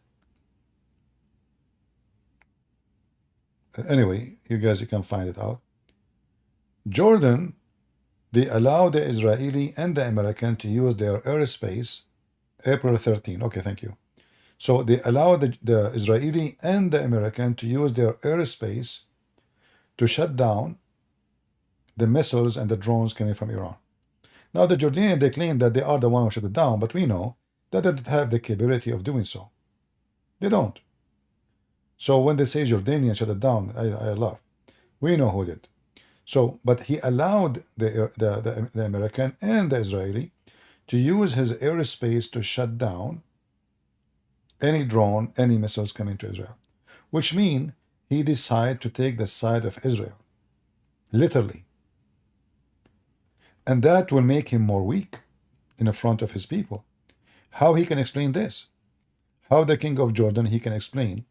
Anyway, you can find it out. Jordan, they allow the Israeli and the American to use their airspace April 13. Okay, thank you. So they allow the Israeli and the American to use their airspace to shut down the missiles and the drones coming from Iran. Now the Jordanians, they claim that they are the one who shut it down, but we know that they don't have the capability of doing so. They don't. So when they say Jordanian shut it down, I laugh. We know who did. So, but he allowed the American and the Israeli to use his airspace to shut down any drone, any missiles coming to Israel, which means he decided to take the side of Israel, literally. And that will make him more weak in the front of his people. How he can explain this? How the king of Jordan, he can explain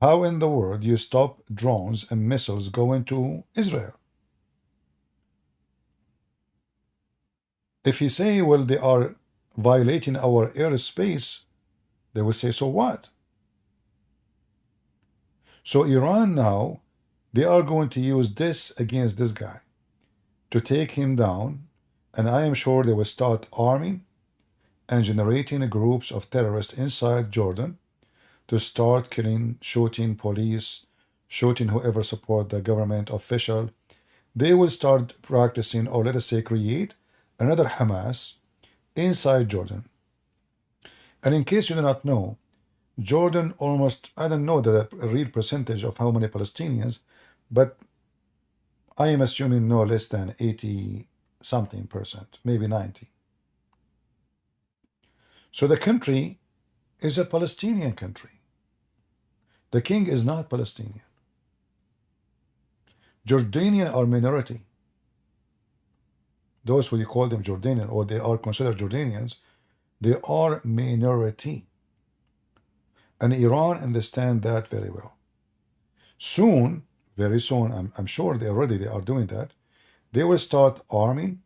how in the world you stop drones and missiles going to Israel? If he say, well, they are violating our airspace, they will say, so what? So Iran now, they are going to use this against this guy to take him down, and I am sure they will start arming and generating groups of terrorists inside Jordan to start killing, shooting police, shooting whoever support the government official. They will start practicing, or let us say create, another Hamas inside Jordan. And in case you do not know, Jordan almost, I don't know the real percentage of how many Palestinians, but I am assuming no less than 80-something%, maybe 90. So the country is a Palestinian country. The king is not Palestinian. Jordanian are minority. Those who you call them Jordanian, or they are considered Jordanians, they are minority. And Iran understand that very well. Soon, very soon, I'm sure they are doing that, they will start arming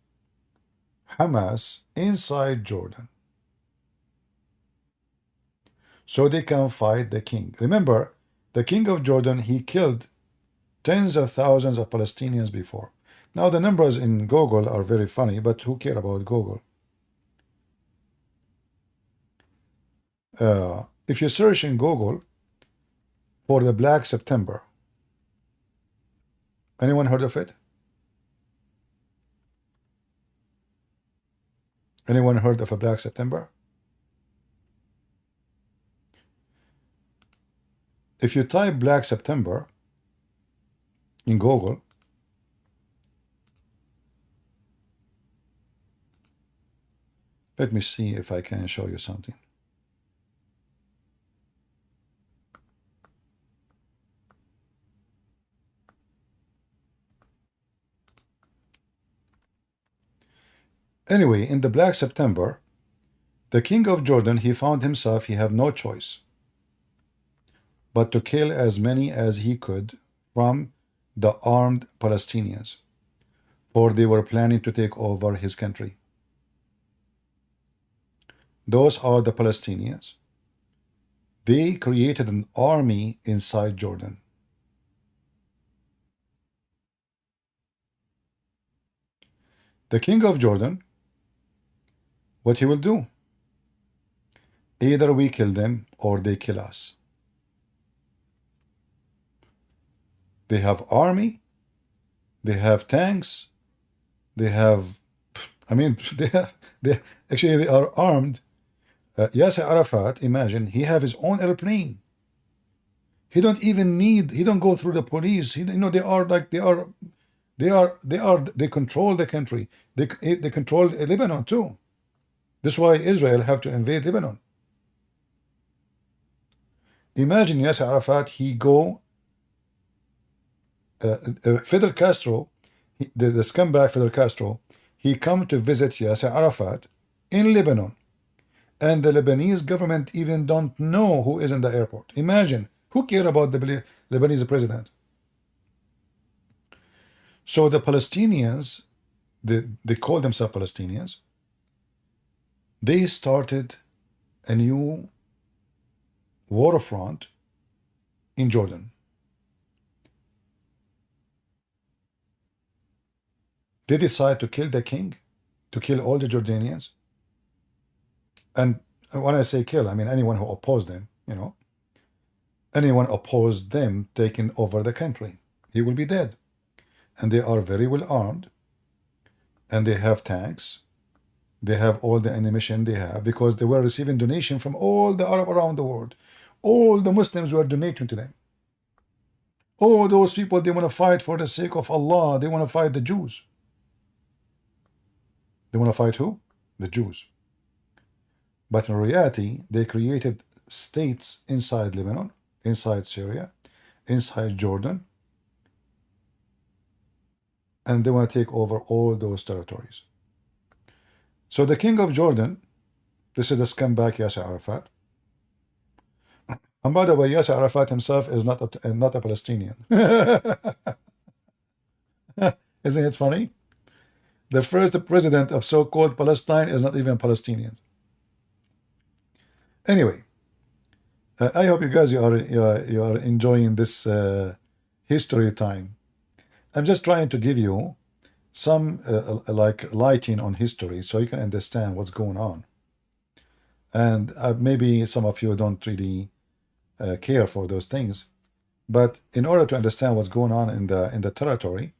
Hamas inside Jordan, so they can fight the king. Remember, The king of Jordan, he killed tens of thousands of Palestinians before. Now the numbers in Google are very funny, but who care about Google? If you search in Google for the Black September, anyone heard of it? Anyone heard of a Black September? If you type Black September in Google, let me see if I can show you something. Anyway, in the Black September, the king of Jordan, he found himself, he had no choice but to kill as many as he could from the armed Palestinians, for they were planning to take over his country. Those are the Palestinians. They created an army inside Jordan. The king of Jordan, what he will do? Either we kill them or they kill us. They have army, they have tanks, they have, I mean, they actually they are armed. Yasser Arafat, imagine, he have his own airplane. He don't even need, he don't go through the police. He, you know, they are like, they control the country. They control Lebanon too. That's why Israel have to invade Lebanon. Imagine Yasser Arafat, he go, Fidel Castro, the scumbag Fidel Castro, he come to visit Yasser Arafat in Lebanon, and the Lebanese government even don't know who is in the airport. Imagine, who care about the Lebanese president? So the Palestinians, they call themselves Palestinians, they started a new waterfront in Jordan. They decide to kill the king, to kill all the Jordanians. And when I say kill, I mean anyone who opposed them, you know. Anyone opposed them taking over the country, he will be dead. And they are very well armed, and they have tanks. They have all the ammunition they have, because they were receiving donation from all the Arab around the world. All the Muslims were donating to them. All those people, they want to fight for the sake of Allah. They want to fight the Jews. They want to fight who? The Jews. But in reality, they created states inside Lebanon, inside Syria, inside Jordan, and they want to take over all those territories. So the king of Jordan, this is the scumbag Yasser Arafat. And by the way, Yasser Arafat himself is not a Palestinian. Isn't it funny? The first president of so-called Palestine is not even Palestinian. Anyway, I hope you guys you are enjoying this history time. I'm just trying to give you some like lighting on history so you can understand what's going on. And maybe some of you don't really care for those things, but in order to understand what's going on in the territory,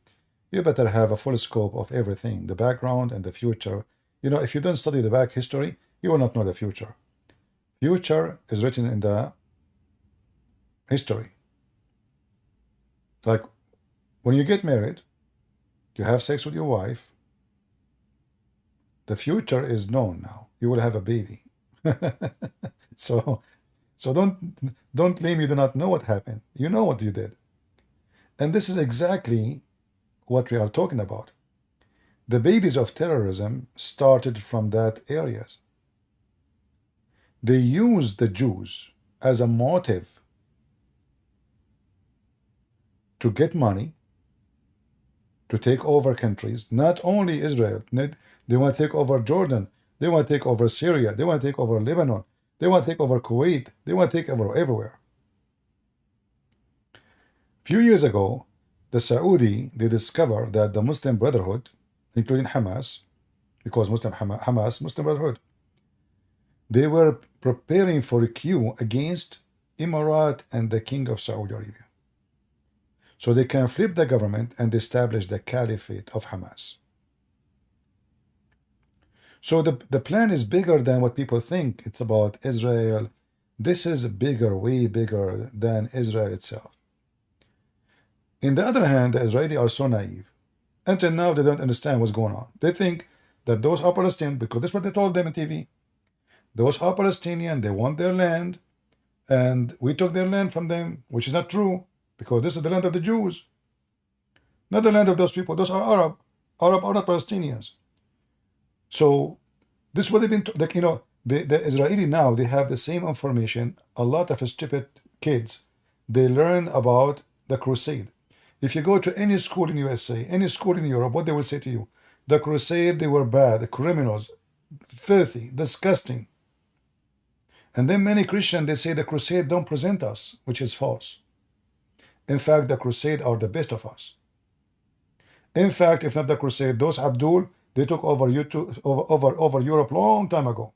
you better have a full scope of everything, the background and the future. You know, if you don't study the back history, you will not know the future. Future is written in the history. Like when you get married, you have sex with your wife, the future is known now. You will have a baby. So don't claim you do not know what happened. You know what you did. And this is exactly what we are talking about. The babies of terrorism started from that areas. They used the Jews as a motive to get money, to take over countries, not only Israel. They want to take over Jordan. They want to take over Syria. They want to take over Lebanon. They want to take over Kuwait. They want to take over everywhere. Few years ago, the Saudi, they discovered that the Muslim Brotherhood, including Hamas, because Hamas, Muslim Brotherhood, they were preparing for a coup against Emirat and the King of Saudi Arabia. So they can flip the government and establish the caliphate of Hamas. So the plan is bigger than what people think. It's about Israel. This is bigger, way bigger than Israel itself. In the other hand, the Israelis are so naive. Until now, they don't understand what's going on. They think that those are Palestinians, because that's what they told them on TV. Those are Palestinian, they want their land, and we took their land from them, which is not true, because this is the land of the Jews, not the land of those people. Those are Arab. Arab are not Palestinians. So this is what they've been, like, you know, the Israeli now, they have the same information. A lot of stupid kids, they learn about the crusade. If you go to any school in USA, any school in Europe, what they will say to you, the crusade, they were bad, the criminals, filthy, disgusting. And then many Christians, they say the crusade don't present us, which is false. In fact, the crusade are the best of us. In fact, if not the crusade, those Abdul, they took over Europe long time ago.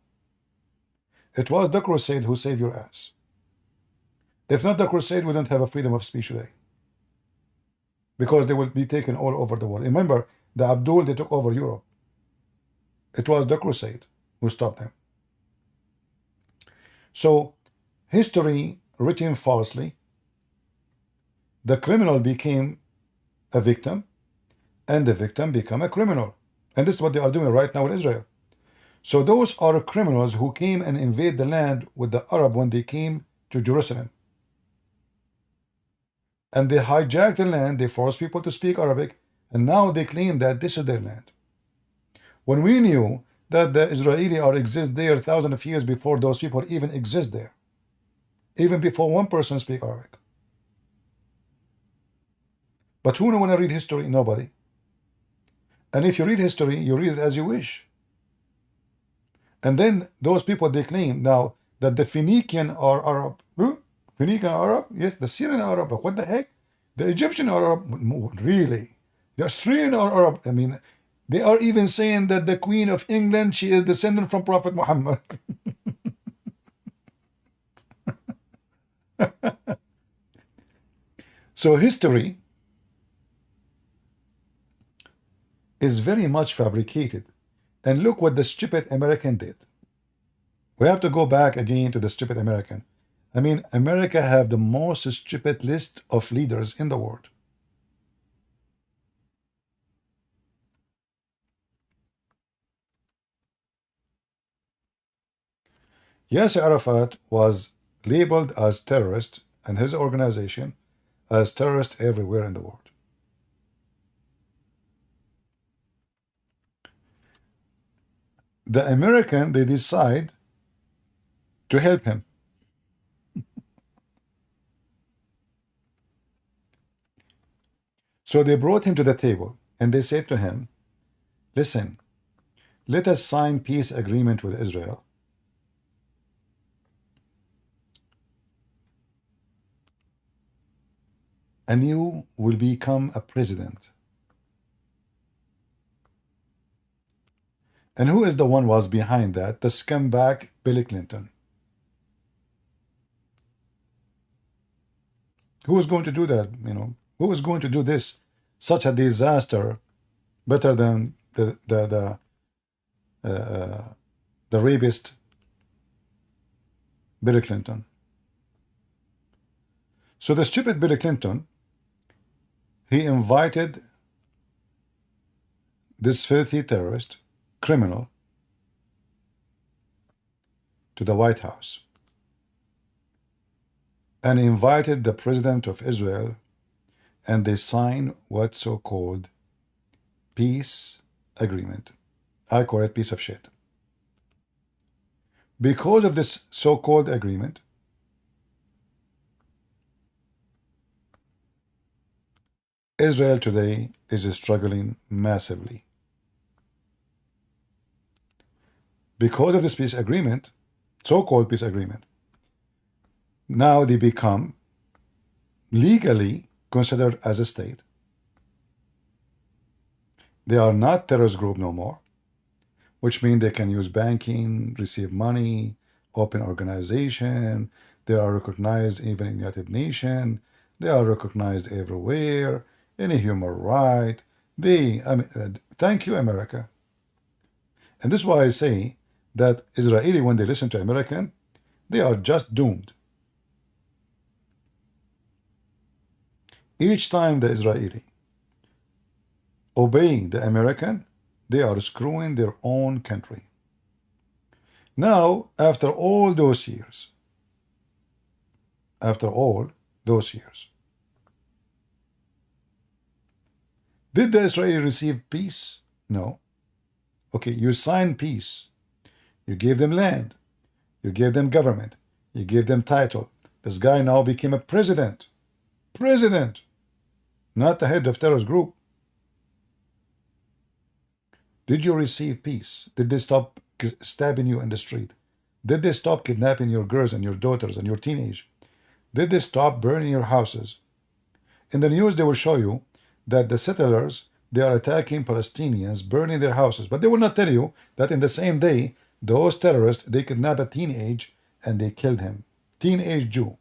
It was the crusade who saved your ass. If not the crusade, we don't have a freedom of speech today, because they will be taken all over the world. Remember, the Abdul, they took over Europe. It was the crusade who stopped them. So, history written falsely, the criminal became a victim, and the victim became a criminal. And this is what they are doing right now in Israel. So those are criminals who came and invade the land with the Arab when they came to Jerusalem. And they hijacked the land, they forced people to speak Arabic, and now they claim that this is their land. When we knew that the Israeli are exist there thousands of years before those people even exist there. Even before one person speak Arabic. But who want to read history? Nobody. And if you read history, you read it as you wish. And then those people, they claim now that the Phoenician are Arab. Huh? Phoenician are Arab? Yes, the Syrian are Arab. But what the heck? The Egyptian are Arab? Really? The Australian are Arab? I mean, they are even saying that the Queen of England, she is descendant from Prophet Muhammad. So history is very much fabricated. And look what the stupid American did. We have to go back again to the stupid American. I mean, America have the most stupid list of leaders in the world. Yasser Arafat was labeled as terrorist, and his organization as terrorist everywhere in the world. The American, they decide to help him. So they brought him to the table and they said to him, listen, let us sign peace agreement with Israel. And you will become a president. And who is the one was behind that? The scumbag Bill Clinton. Who is going to do that? You know, who is going to do this? Such a disaster, better than the rapist Bill Clinton. So the stupid Bill Clinton, he invited this filthy terrorist, criminal, to the White House and invited the president of Israel, and they signed what's so-called peace agreement. I call it piece of shit. Because of this so-called agreement, Israel today is struggling massively. Because of this peace agreement, so-called peace agreement, now they become legally considered as a state. They are not terrorist group no more, which means they can use banking, receive money, open organization. They are recognized even in United Nations. They are recognized everywhere, any human right. Thank you, America. And this is why I say that Israeli, when they listen to American, they are just doomed. Each time the Israeli obey the American, they are screwing their own country. Now, after all those years, did the Israeli receive peace? No. Okay, you signed peace. You gave them land. You gave them government. You gave them title. This guy now became a president. President, not the head of terrorist group. Did you receive peace? Did they stop stabbing you in the street? Did they stop kidnapping your girls and your daughters and your teenage? Did they stop burning your houses? In the news, they will show you that the settlers, they are attacking Palestinians, burning their houses. But they will not tell you that in the same day, those terrorists, they kidnapped a teenage and they killed him. Teenage Jew.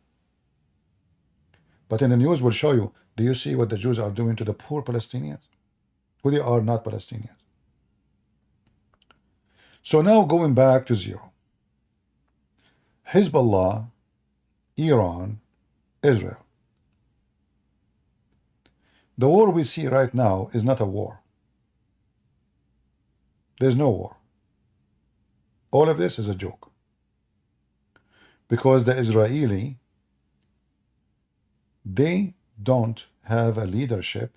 But in the news will show you, do you see what the Jews are doing to the poor Palestinians? Who they are not Palestinians. So now going back to zero. Hezbollah, Iran, Israel. The war we see right now is not a war. There's no war. All of this is a joke. Because the Israeli, they don't have a leadership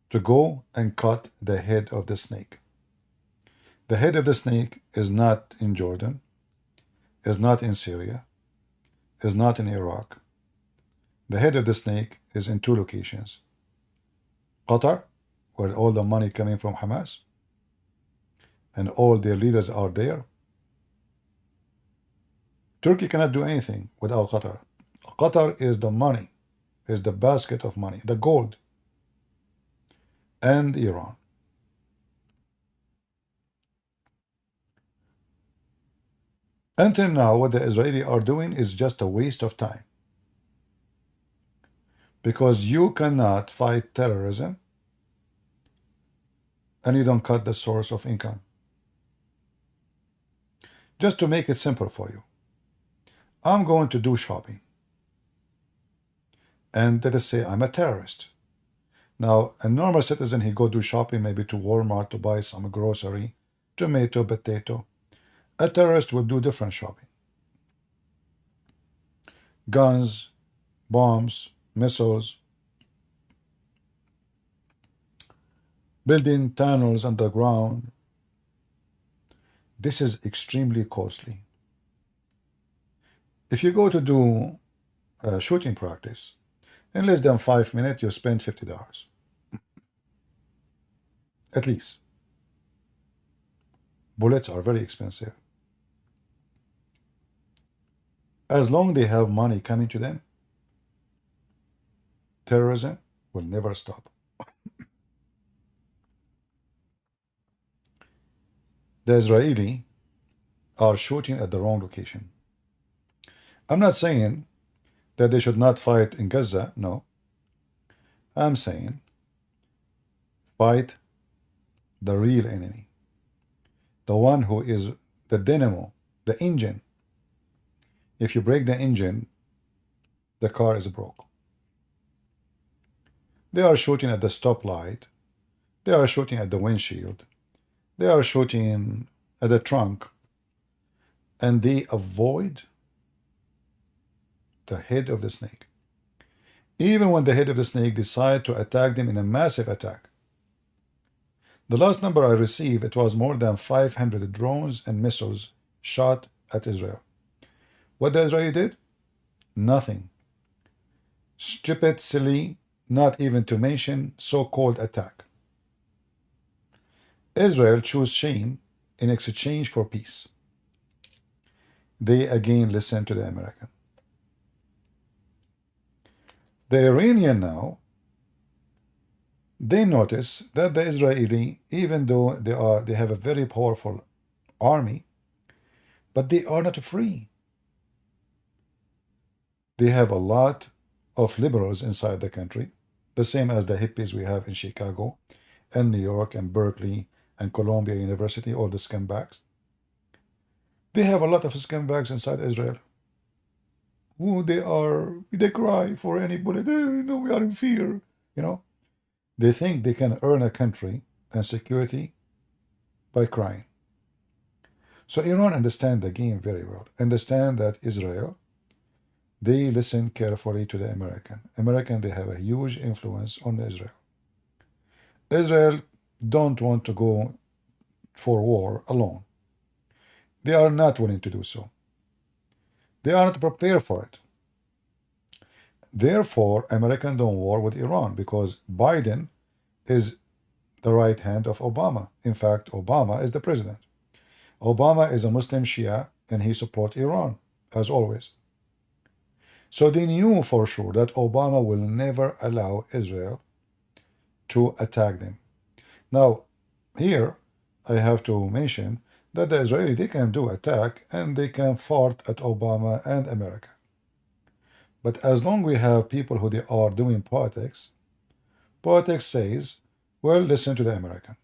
to go and cut the head of the snake. The head of the snake is not in Jordan, is not in Syria, is not in Iraq. The head of the snake is in two locations. Qatar, where all the money coming from Hamas, and all their leaders are there. Turkey cannot do anything without Qatar. Qatar is the money, is the basket of money, the gold, and Iran. Until now, what the Israelis are doing is just a waste of time. Because you cannot fight terrorism and you don't cut the source of income. Just to make it simple for you, I'm going to do shopping. And let us say I'm a terrorist. Now, a normal citizen, he go do shopping maybe to Walmart to buy some grocery, tomato, potato. A terrorist would do different shopping. Guns, bombs, missiles, building tunnels underground. This is extremely costly. If you go to do shooting practice, in less than 5 minutes, you spend $50. At least. Bullets are very expensive. As long as they have money coming to them, terrorism will never stop. The Israeli are shooting at the wrong location. I'm not saying that they should not fight in Gaza, no. I'm saying fight the real enemy. The one who is the dynamo, the engine. If you break the engine, the car is broke. They are shooting at the stoplight. They are shooting at the windshield. They are shooting at the trunk. And they avoid the head of the snake. Even when the head of the snake decide to attack them in a massive attack. The last number I received, it was more than 500 drones and missiles shot at Israel. What the Israeli did? Nothing. Stupid, silly, not even to mention so-called attack. Israel chose shame in exchange for peace. They again listen to the American. The Iranian now, they notice that the Israeli, even though they have a very powerful army, but they are not free. They have a lot of liberals inside the country, the same as the hippies we have in Chicago and New York and Berkeley and Columbia University, all the scumbags. They have a lot of scumbags inside Israel. Who they cry for any bullet. We are in fear. They think they can earn a country and security by crying. So Iran understand the game very well. Understand that Israel, they listen carefully to the American, they have a huge influence on Israel. Israel don't want to go for war alone. They are not willing to do so. They are not prepared for it. Therefore, Americans don't war with Iran because Biden is the right hand of Obama. In fact, Obama is the president. Obama is a Muslim Shia and he supports Iran, as always. So they knew for sure that Obama will never allow Israel to attack them. Now, here I have to mention that the Israelis, they can do attack and they can fart at Obama and America. But as long we have people who they are doing politics says, well, listen to the American.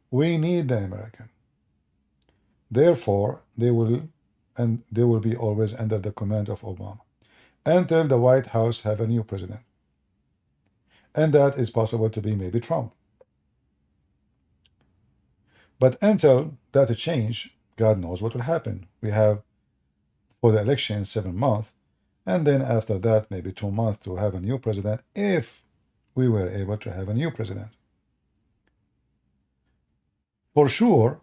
We need the American. Therefore, they will be always under the command of Obama until the White House have a new president. And that is possible to be maybe Trump. But until that change, God knows what will happen. We have for the election 7 months, and then after that maybe 2 months to have a new president if we were able to have a new president. For sure,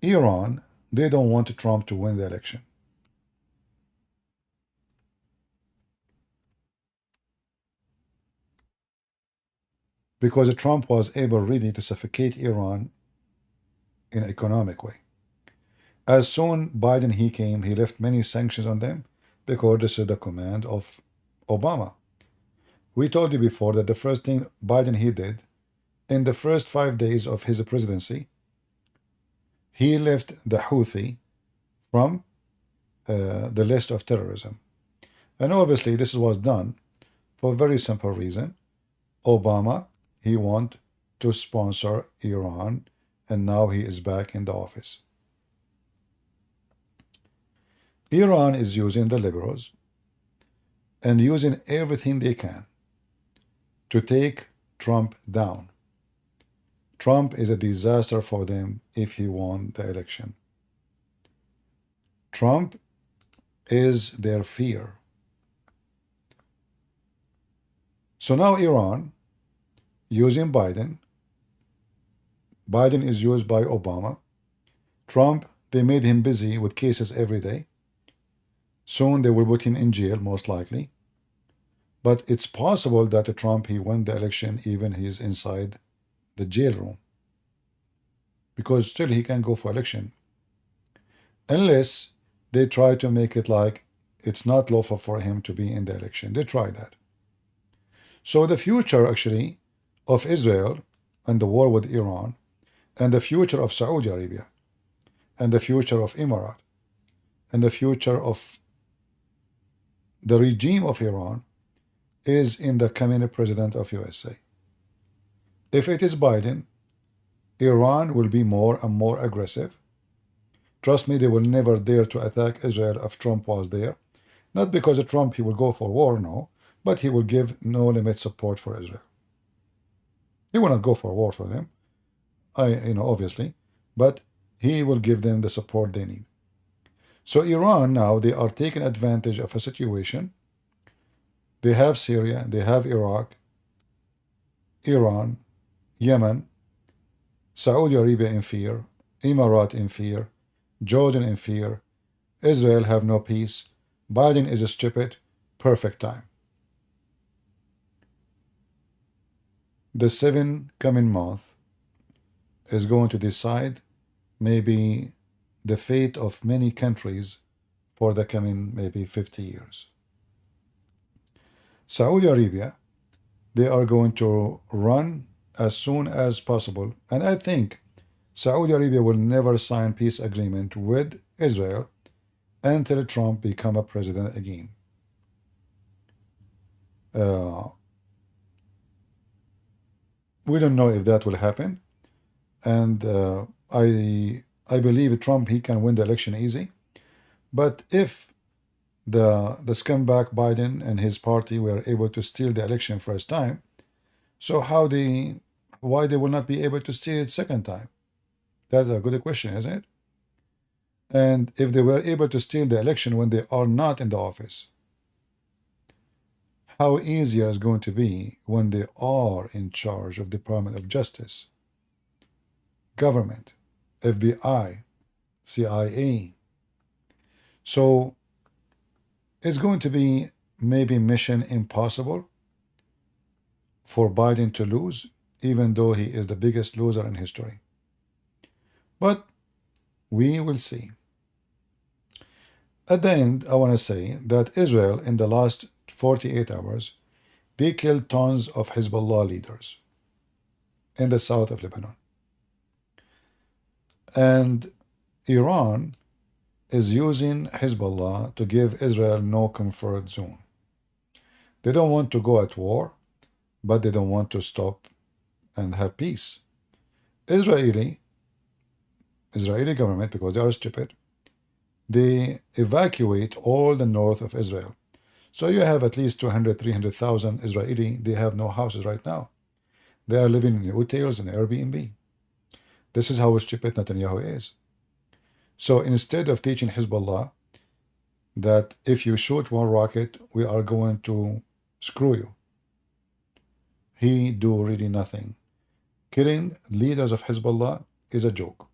Iran, they don't want Trump to win the election. Because Trump was able really to suffocate Iran in an economic way. As soon Biden he came, he left many sanctions on them because this is the command of Obama. We told you before that the first thing Biden he did in the first 5 days of his presidency, he left the Houthi from the list of terrorism. And obviously this was done for a very simple reason. Obama, he want to sponsor Iran, and now he is back in the office. Iran is using the liberals and using everything they can to take Trump down. Trump is a disaster for them if he won the election. Trump is their fear. So now Iran using Biden. Biden is used by Obama. Trump, they made him busy with cases every day. Soon they will put him in jail, most likely. But it's possible that Trump, he won the election even he's inside the jail room. Because still he can go for election. Unless they try to make it like it's not lawful for him to be in the election. They try that. So the future, actually, of Israel and the war with Iran, and the future of Saudi Arabia, and the future of Emirates, and the future of the regime of Iran is in the coming president of USA. If it is Biden, Iran will be more and more aggressive. Trust me, they will never dare to attack Israel if Trump was there. Not because of Trump he will go for war, no, but he will give no limit support for Israel. He will not go for war for them, obviously, but he will give them the support they need. So Iran now, they are taking advantage of a situation. They have Syria, they have Iraq, Iran, Yemen, Saudi Arabia in fear, Emirates in fear, Jordan in fear, Israel have no peace, Biden is stupid, perfect time. The 7 coming months is going to decide maybe the fate of many countries for the coming maybe 50 years. Saudi Arabia, they are going to run as soon as possible. And I think Saudi Arabia will never sign peace agreement with Israel until Trump become a president again. We don't know if that will happen, and I believe Trump, he can win the election easy. But if the scumbag Biden and his party were able to steal the election first time, so why they will not be able to steal it second time? That's a good question, isn't it? And if they were able to steal the election when they are not in the office, how easier is going to be when they are in charge of Department of Justice, government, FBI, CIA. So it's going to be maybe mission impossible for Biden to lose, even though he is the biggest loser in history. But we will see. At the end, I want to say that Israel, in the last 48 hours, they killed tons of Hezbollah leaders in the south of Lebanon. And Iran is using Hezbollah to give Israel no comfort zone. They don't want to go at war, but they don't want to stop and have peace. Israeli government, because they are stupid, they evacuate all the north of Israel. So you have at least 200, 300,000 Israeli. They have no houses right now. They are living in hotels and Airbnb. This is how stupid Netanyahu is. So instead of teaching Hezbollah that if you shoot one rocket, we are going to screw you, he do really nothing. Killing leaders of Hezbollah is a joke.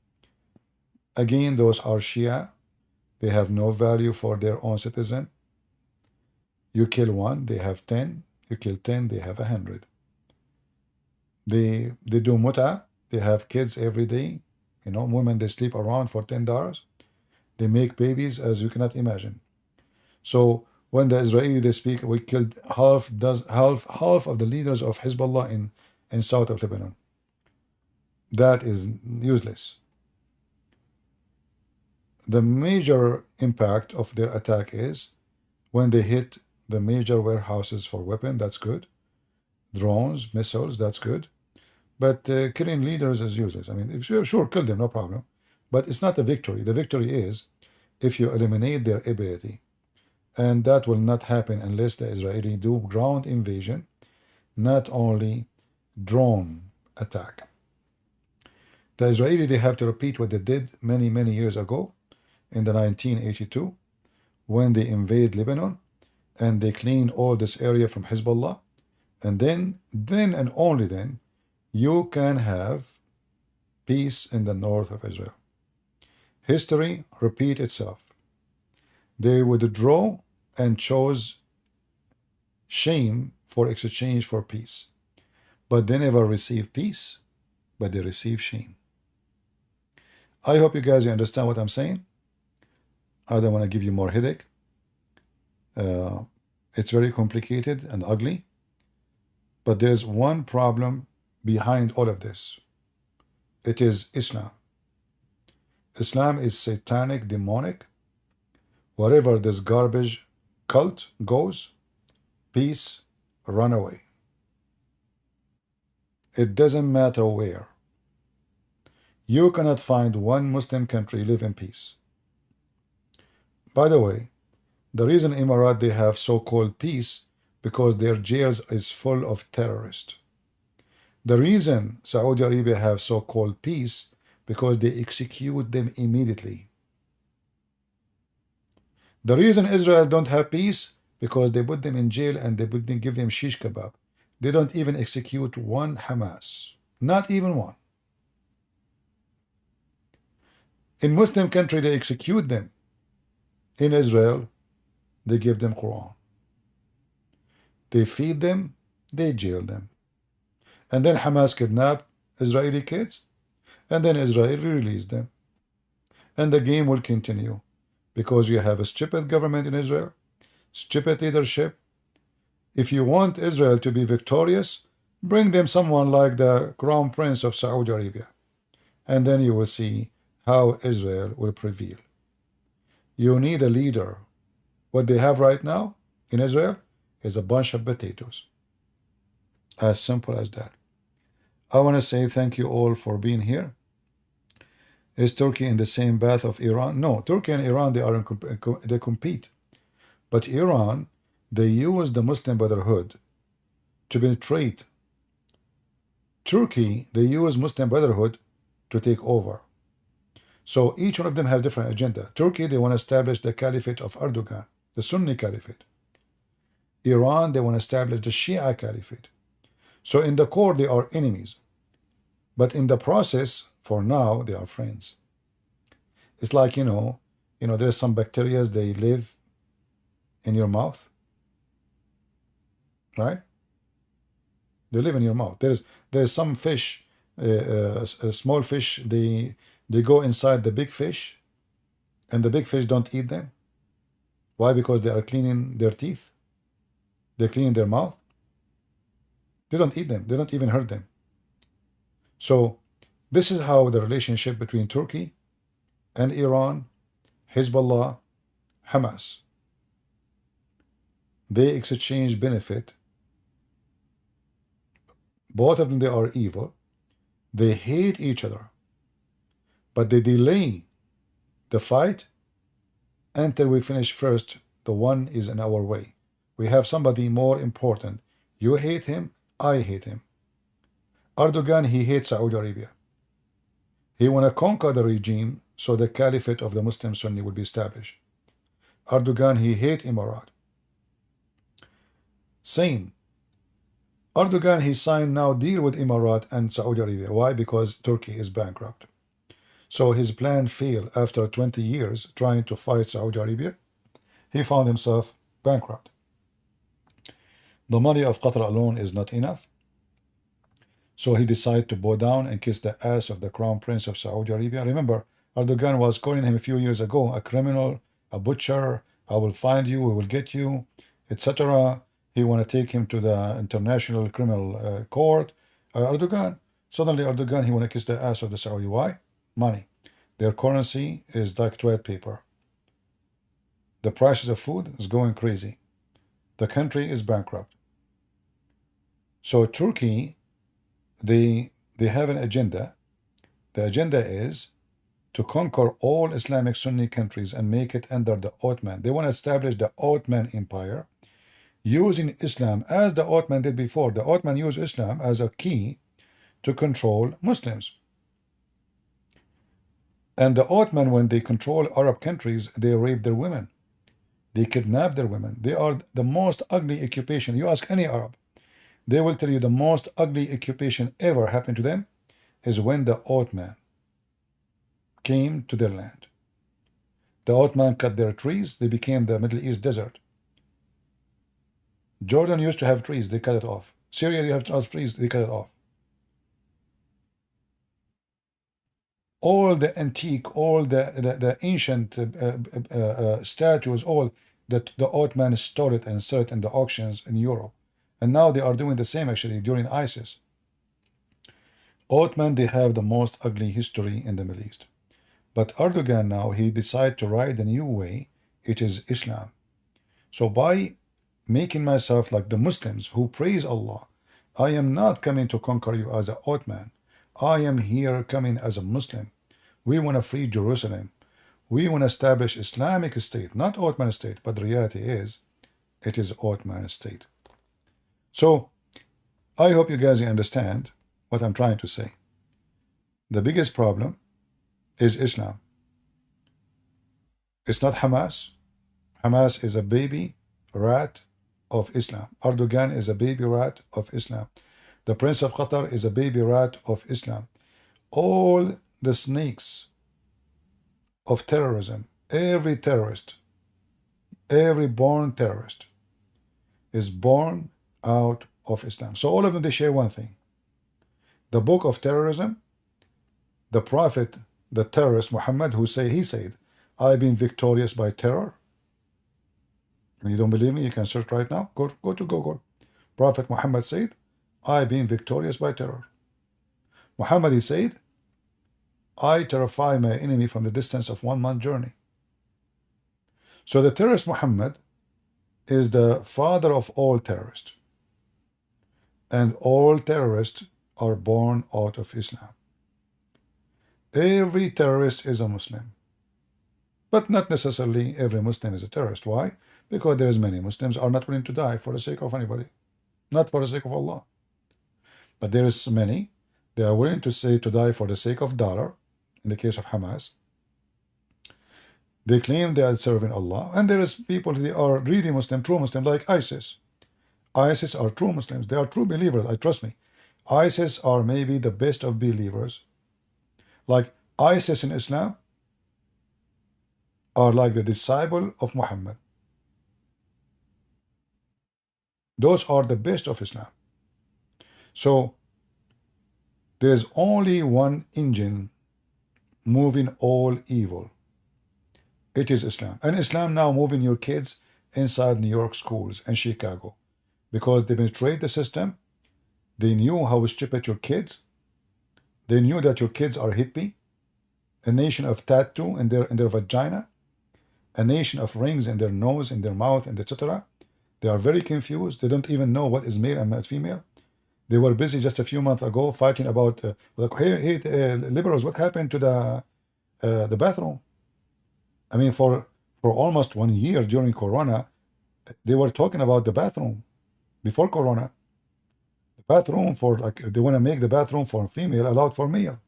Again, those are Shia. They have no value for their own citizen. You kill one, they have 10. You kill 10, they have 100. They do muta. They have kids every day. You know, women, they sleep around for $10. They make babies as you cannot imagine. So when the Israeli, they speak, we killed half of the leaders of Hezbollah in south of Lebanon. That is useless. The major impact of their attack is when they hit the major warehouses for weapons. That's good. Drones, missiles, that's good. But killing leaders is useless. I mean, if you sure kill them, no problem. But it's not a victory. The victory is if you eliminate their ability. And that will not happen unless the Israeli do ground invasion, not only drone attack. The Israeli, they have to repeat what they did many, many years ago in the 1982 when they invade Lebanon and they clean all this area from Hezbollah. And then and only then, you can have peace in the north of Israel. History repeat itself. They withdraw and chose shame for exchange for peace. But they never receive peace, but they receive shame. I hope you guys understand what I'm saying. I don't want to give you more headache. It's very complicated and ugly. But there's one problem behind all of this. It is Islam. Islam is satanic, demonic. Wherever this garbage cult goes, peace run away. It doesn't matter where. You cannot find one Muslim country live in peace. By the way, the reason Emirates they have so-called peace because their jails is full of terrorists. The reason Saudi Arabia have so-called peace because they execute them immediately. The reason Israel don't have peace because they put them in jail and they didn't give them shish kebab. They don't even execute one Hamas. Not even one. In Muslim country, they execute them. In Israel, they give them Qur'an. They feed them, they jail them. And then Hamas kidnap Israeli kids, and then Israel release them. And the game will continue because you have a stupid government in Israel, stupid leadership, If you want Israel to be victorious, bring them someone like the Crown Prince of Saudi Arabia, and then you will see how Israel will prevail. You need a leader. What they have right now in Israel is a bunch of potatoes. As simple as that. I want to say thank you all for being here. Is Turkey in the same path of Iran? No, Turkey and Iran, they compete. But Iran, they use the Muslim Brotherhood to penetrate. Turkey, they use Muslim Brotherhood to take over. So each one of them have different agenda. Turkey, they want to establish the caliphate of Erdogan, the Sunni caliphate. Iran, they want to establish the Shia caliphate. So in the core, they are enemies. But in the process, for now, they are friends. It's like, there's some bacteria, they live in your mouth. Right? They live in your mouth. There's some fish, small fish, they go inside the big fish, and the big fish don't eat them. Why? Because they are cleaning their teeth. They're cleaning their mouth. They don't eat them. They don't even hurt them. So this is how the relationship between Turkey and Iran, Hezbollah, Hamas, they exchange benefit. Both of them, they are evil. They hate each other. But they delay the fight until we finish first. The one is in our way. We have somebody more important. You hate him, I hate him. Erdogan, he hates Saudi Arabia. He want to conquer the regime so the caliphate of the Muslim Sunni will be established. Erdogan, he hates Emirat. Same. Erdogan, he signed now deal with Emirat and Saudi Arabia. Why? Because Turkey is bankrupt. So his plan failed after 20 years trying to fight Saudi Arabia. He found himself bankrupt. The money of Qatar alone is not enough. So he decided to bow down and kiss the ass of the Crown Prince of Saudi Arabia. Remember, Erdogan was calling him a few years ago a criminal, a butcher, I will find you, we will get you, etc. He want to take him to the International Criminal Court. Suddenly Erdogan, he want to kiss the ass of the Saudi. Why? Money. Their currency is like toilet paper. The prices of food is going crazy. The country is bankrupt. So Turkey, they have an agenda. The agenda is to conquer all Islamic Sunni countries and make it under the Ottoman. They want to establish the Ottoman Empire using Islam as the Ottoman did before. The Ottoman used Islam as a key to control Muslims. And the Ottoman, when they control Arab countries, they rape their women. They kidnap their women. They are the most ugly occupation. You ask any Arab, they will tell you the most ugly occupation ever happened to them is when the Ottoman came to their land. The Ottoman cut their trees. They became the Middle East desert. Jordan used to have trees. They cut it off. Syria, you have trees. They cut it off. All the antique, all the ancient statues, all that the Ottoman stole it and sold it in the auctions in Europe. And now they are doing the same actually during ISIS. Ottoman, they have the most ugly history in the Middle East. But Erdogan now, he decided to ride a new way. It is Islam. So by making myself like the Muslims who praise Allah, I am not coming to conquer you as an Ottoman. I am here coming as a Muslim. We want to free Jerusalem. We want to establish Islamic state, not Ottoman state, but the reality is, it is Ottoman state. So, I hope you guys understand what I'm trying to say. The biggest problem is Islam. It's not Hamas. Hamas is a baby rat of Islam. Erdogan is a baby rat of Islam. The Prince of Qatar is a baby rat of Islam. All the snakes of terrorism, every terrorist, every born terrorist is born out of Islam. So all of them, they share one thing. The book of terrorism, the prophet, the terrorist Muhammad, he said, I've been victorious by terror. And you don't believe me? You can search right now. Go to Google. Prophet Muhammad said, I been victorious by terror. Muhammad, he said, I terrify my enemy from the distance of 1 month journey. So the terrorist Muhammad is the father of all terrorists. And all terrorists are born out of Islam. Every terrorist is a Muslim. But not necessarily every Muslim is a terrorist. Why? Because there is many Muslims are not willing to die for the sake of anybody. Not for the sake of Allah. But there is many, they are willing to say to die for the sake of dollar, in the case of Hamas. They claim they are serving Allah. And there is people, they are really Muslim, true Muslim, like ISIS. ISIS are true Muslims. They are true believers. Trust me. ISIS are maybe the best of believers. Like ISIS in Islam are like the disciple of Muhammad. Those are the best of Islam. So there is only one engine moving all evil. It is Islam. And Islam now moving your kids inside New York schools and Chicago. Because they penetrate the system. They knew how stupid your kids. They knew that your kids are hippie. A nation of tattoo in their vagina. A nation of rings in their nose, in their mouth, and etc. They are very confused. They don't even know what is male and female. They were busy just a few months ago fighting about, like, hey, liberals, what happened to the bathroom? I mean, for almost 1 year during Corona, they were talking about the bathroom before Corona. The bathroom for, like, they want to make the bathroom for female allowed for male.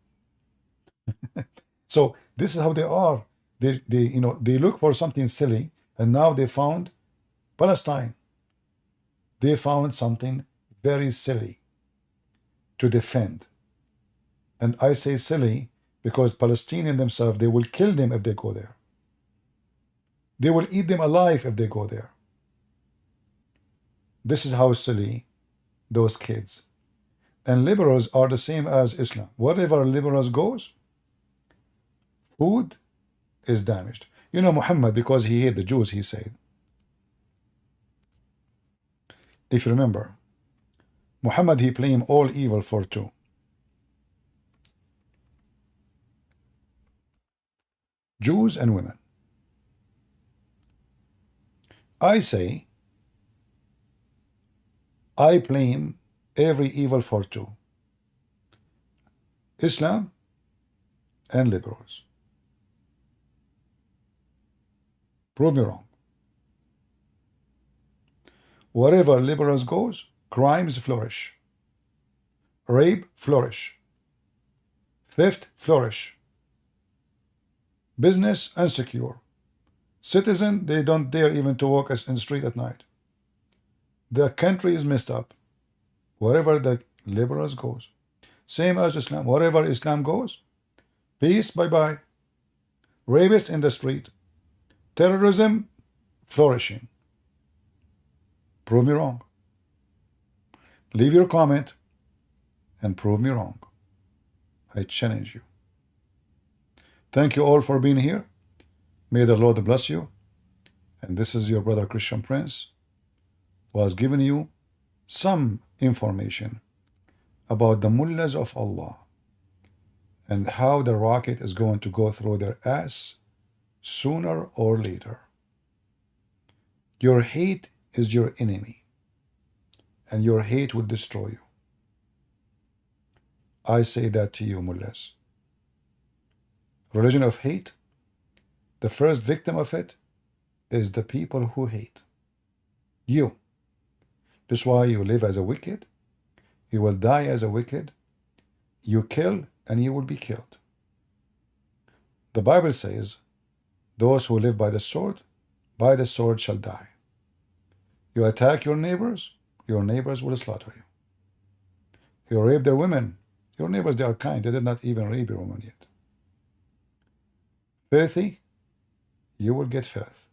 So this is how they are. They look for something silly, and now they found Palestine. They found something very silly to defend. And I say silly because Palestinians themselves, they will kill them if they go there. They will eat them alive if they go there. This is how silly those kids. And liberals are the same as Islam. Wherever liberals goes, food is damaged. You know, Muhammad, because he hated the Jews, he said, if you remember, Muhammad, he blamed all evil for two. Jews and women. I say, I blame every evil for two. Islam and liberals. Prove me wrong. Wherever liberals goes, crimes flourish. Rape flourish. Theft flourish. Business insecure. Citizen, they don't dare even to walk in the street at night. The country is messed up. Wherever the liberals goes. Same as Islam. Wherever Islam goes, peace, bye-bye. Rapists in the street. Terrorism flourishing. Prove me wrong. Leave your comment and prove me wrong. I challenge you. Thank you all for being here. May the Lord bless you. And this is your brother Christian Prince, who has given you some information about the mullahs of Allah and how the rocket is going to go through their ass sooner or later. Your hate is your enemy, and your hate will destroy you. I say that to you, mullahs. Religion of hate, the first victim of it is the people who hate. You. That's why you live as a wicked, you will die as a wicked, you kill and you will be killed. The Bible says, those who live by the sword shall die. You attack your neighbors will slaughter you. You rape their women, your neighbors, they are kind, they did not even rape your woman yet. Filthy, you will get filth.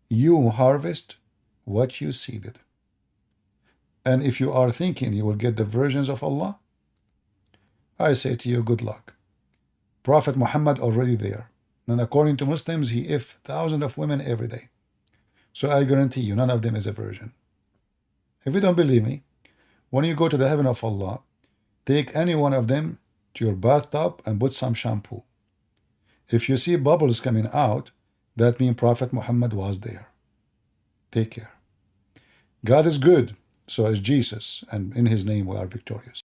You harvest what you seeded. And if you are thinking you will get the versions of Allah, I say to you, good luck. Prophet Muhammad already there. And according to Muslims, he ifs thousands of women every day. So I guarantee you, none of them is a virgin. If you don't believe me, when you go to the heaven of Allah, take any one of them to your bathtub and put some shampoo. If you see bubbles coming out, that means Prophet Muhammad was there. Take care. God is good, so is Jesus, and in his name we are victorious.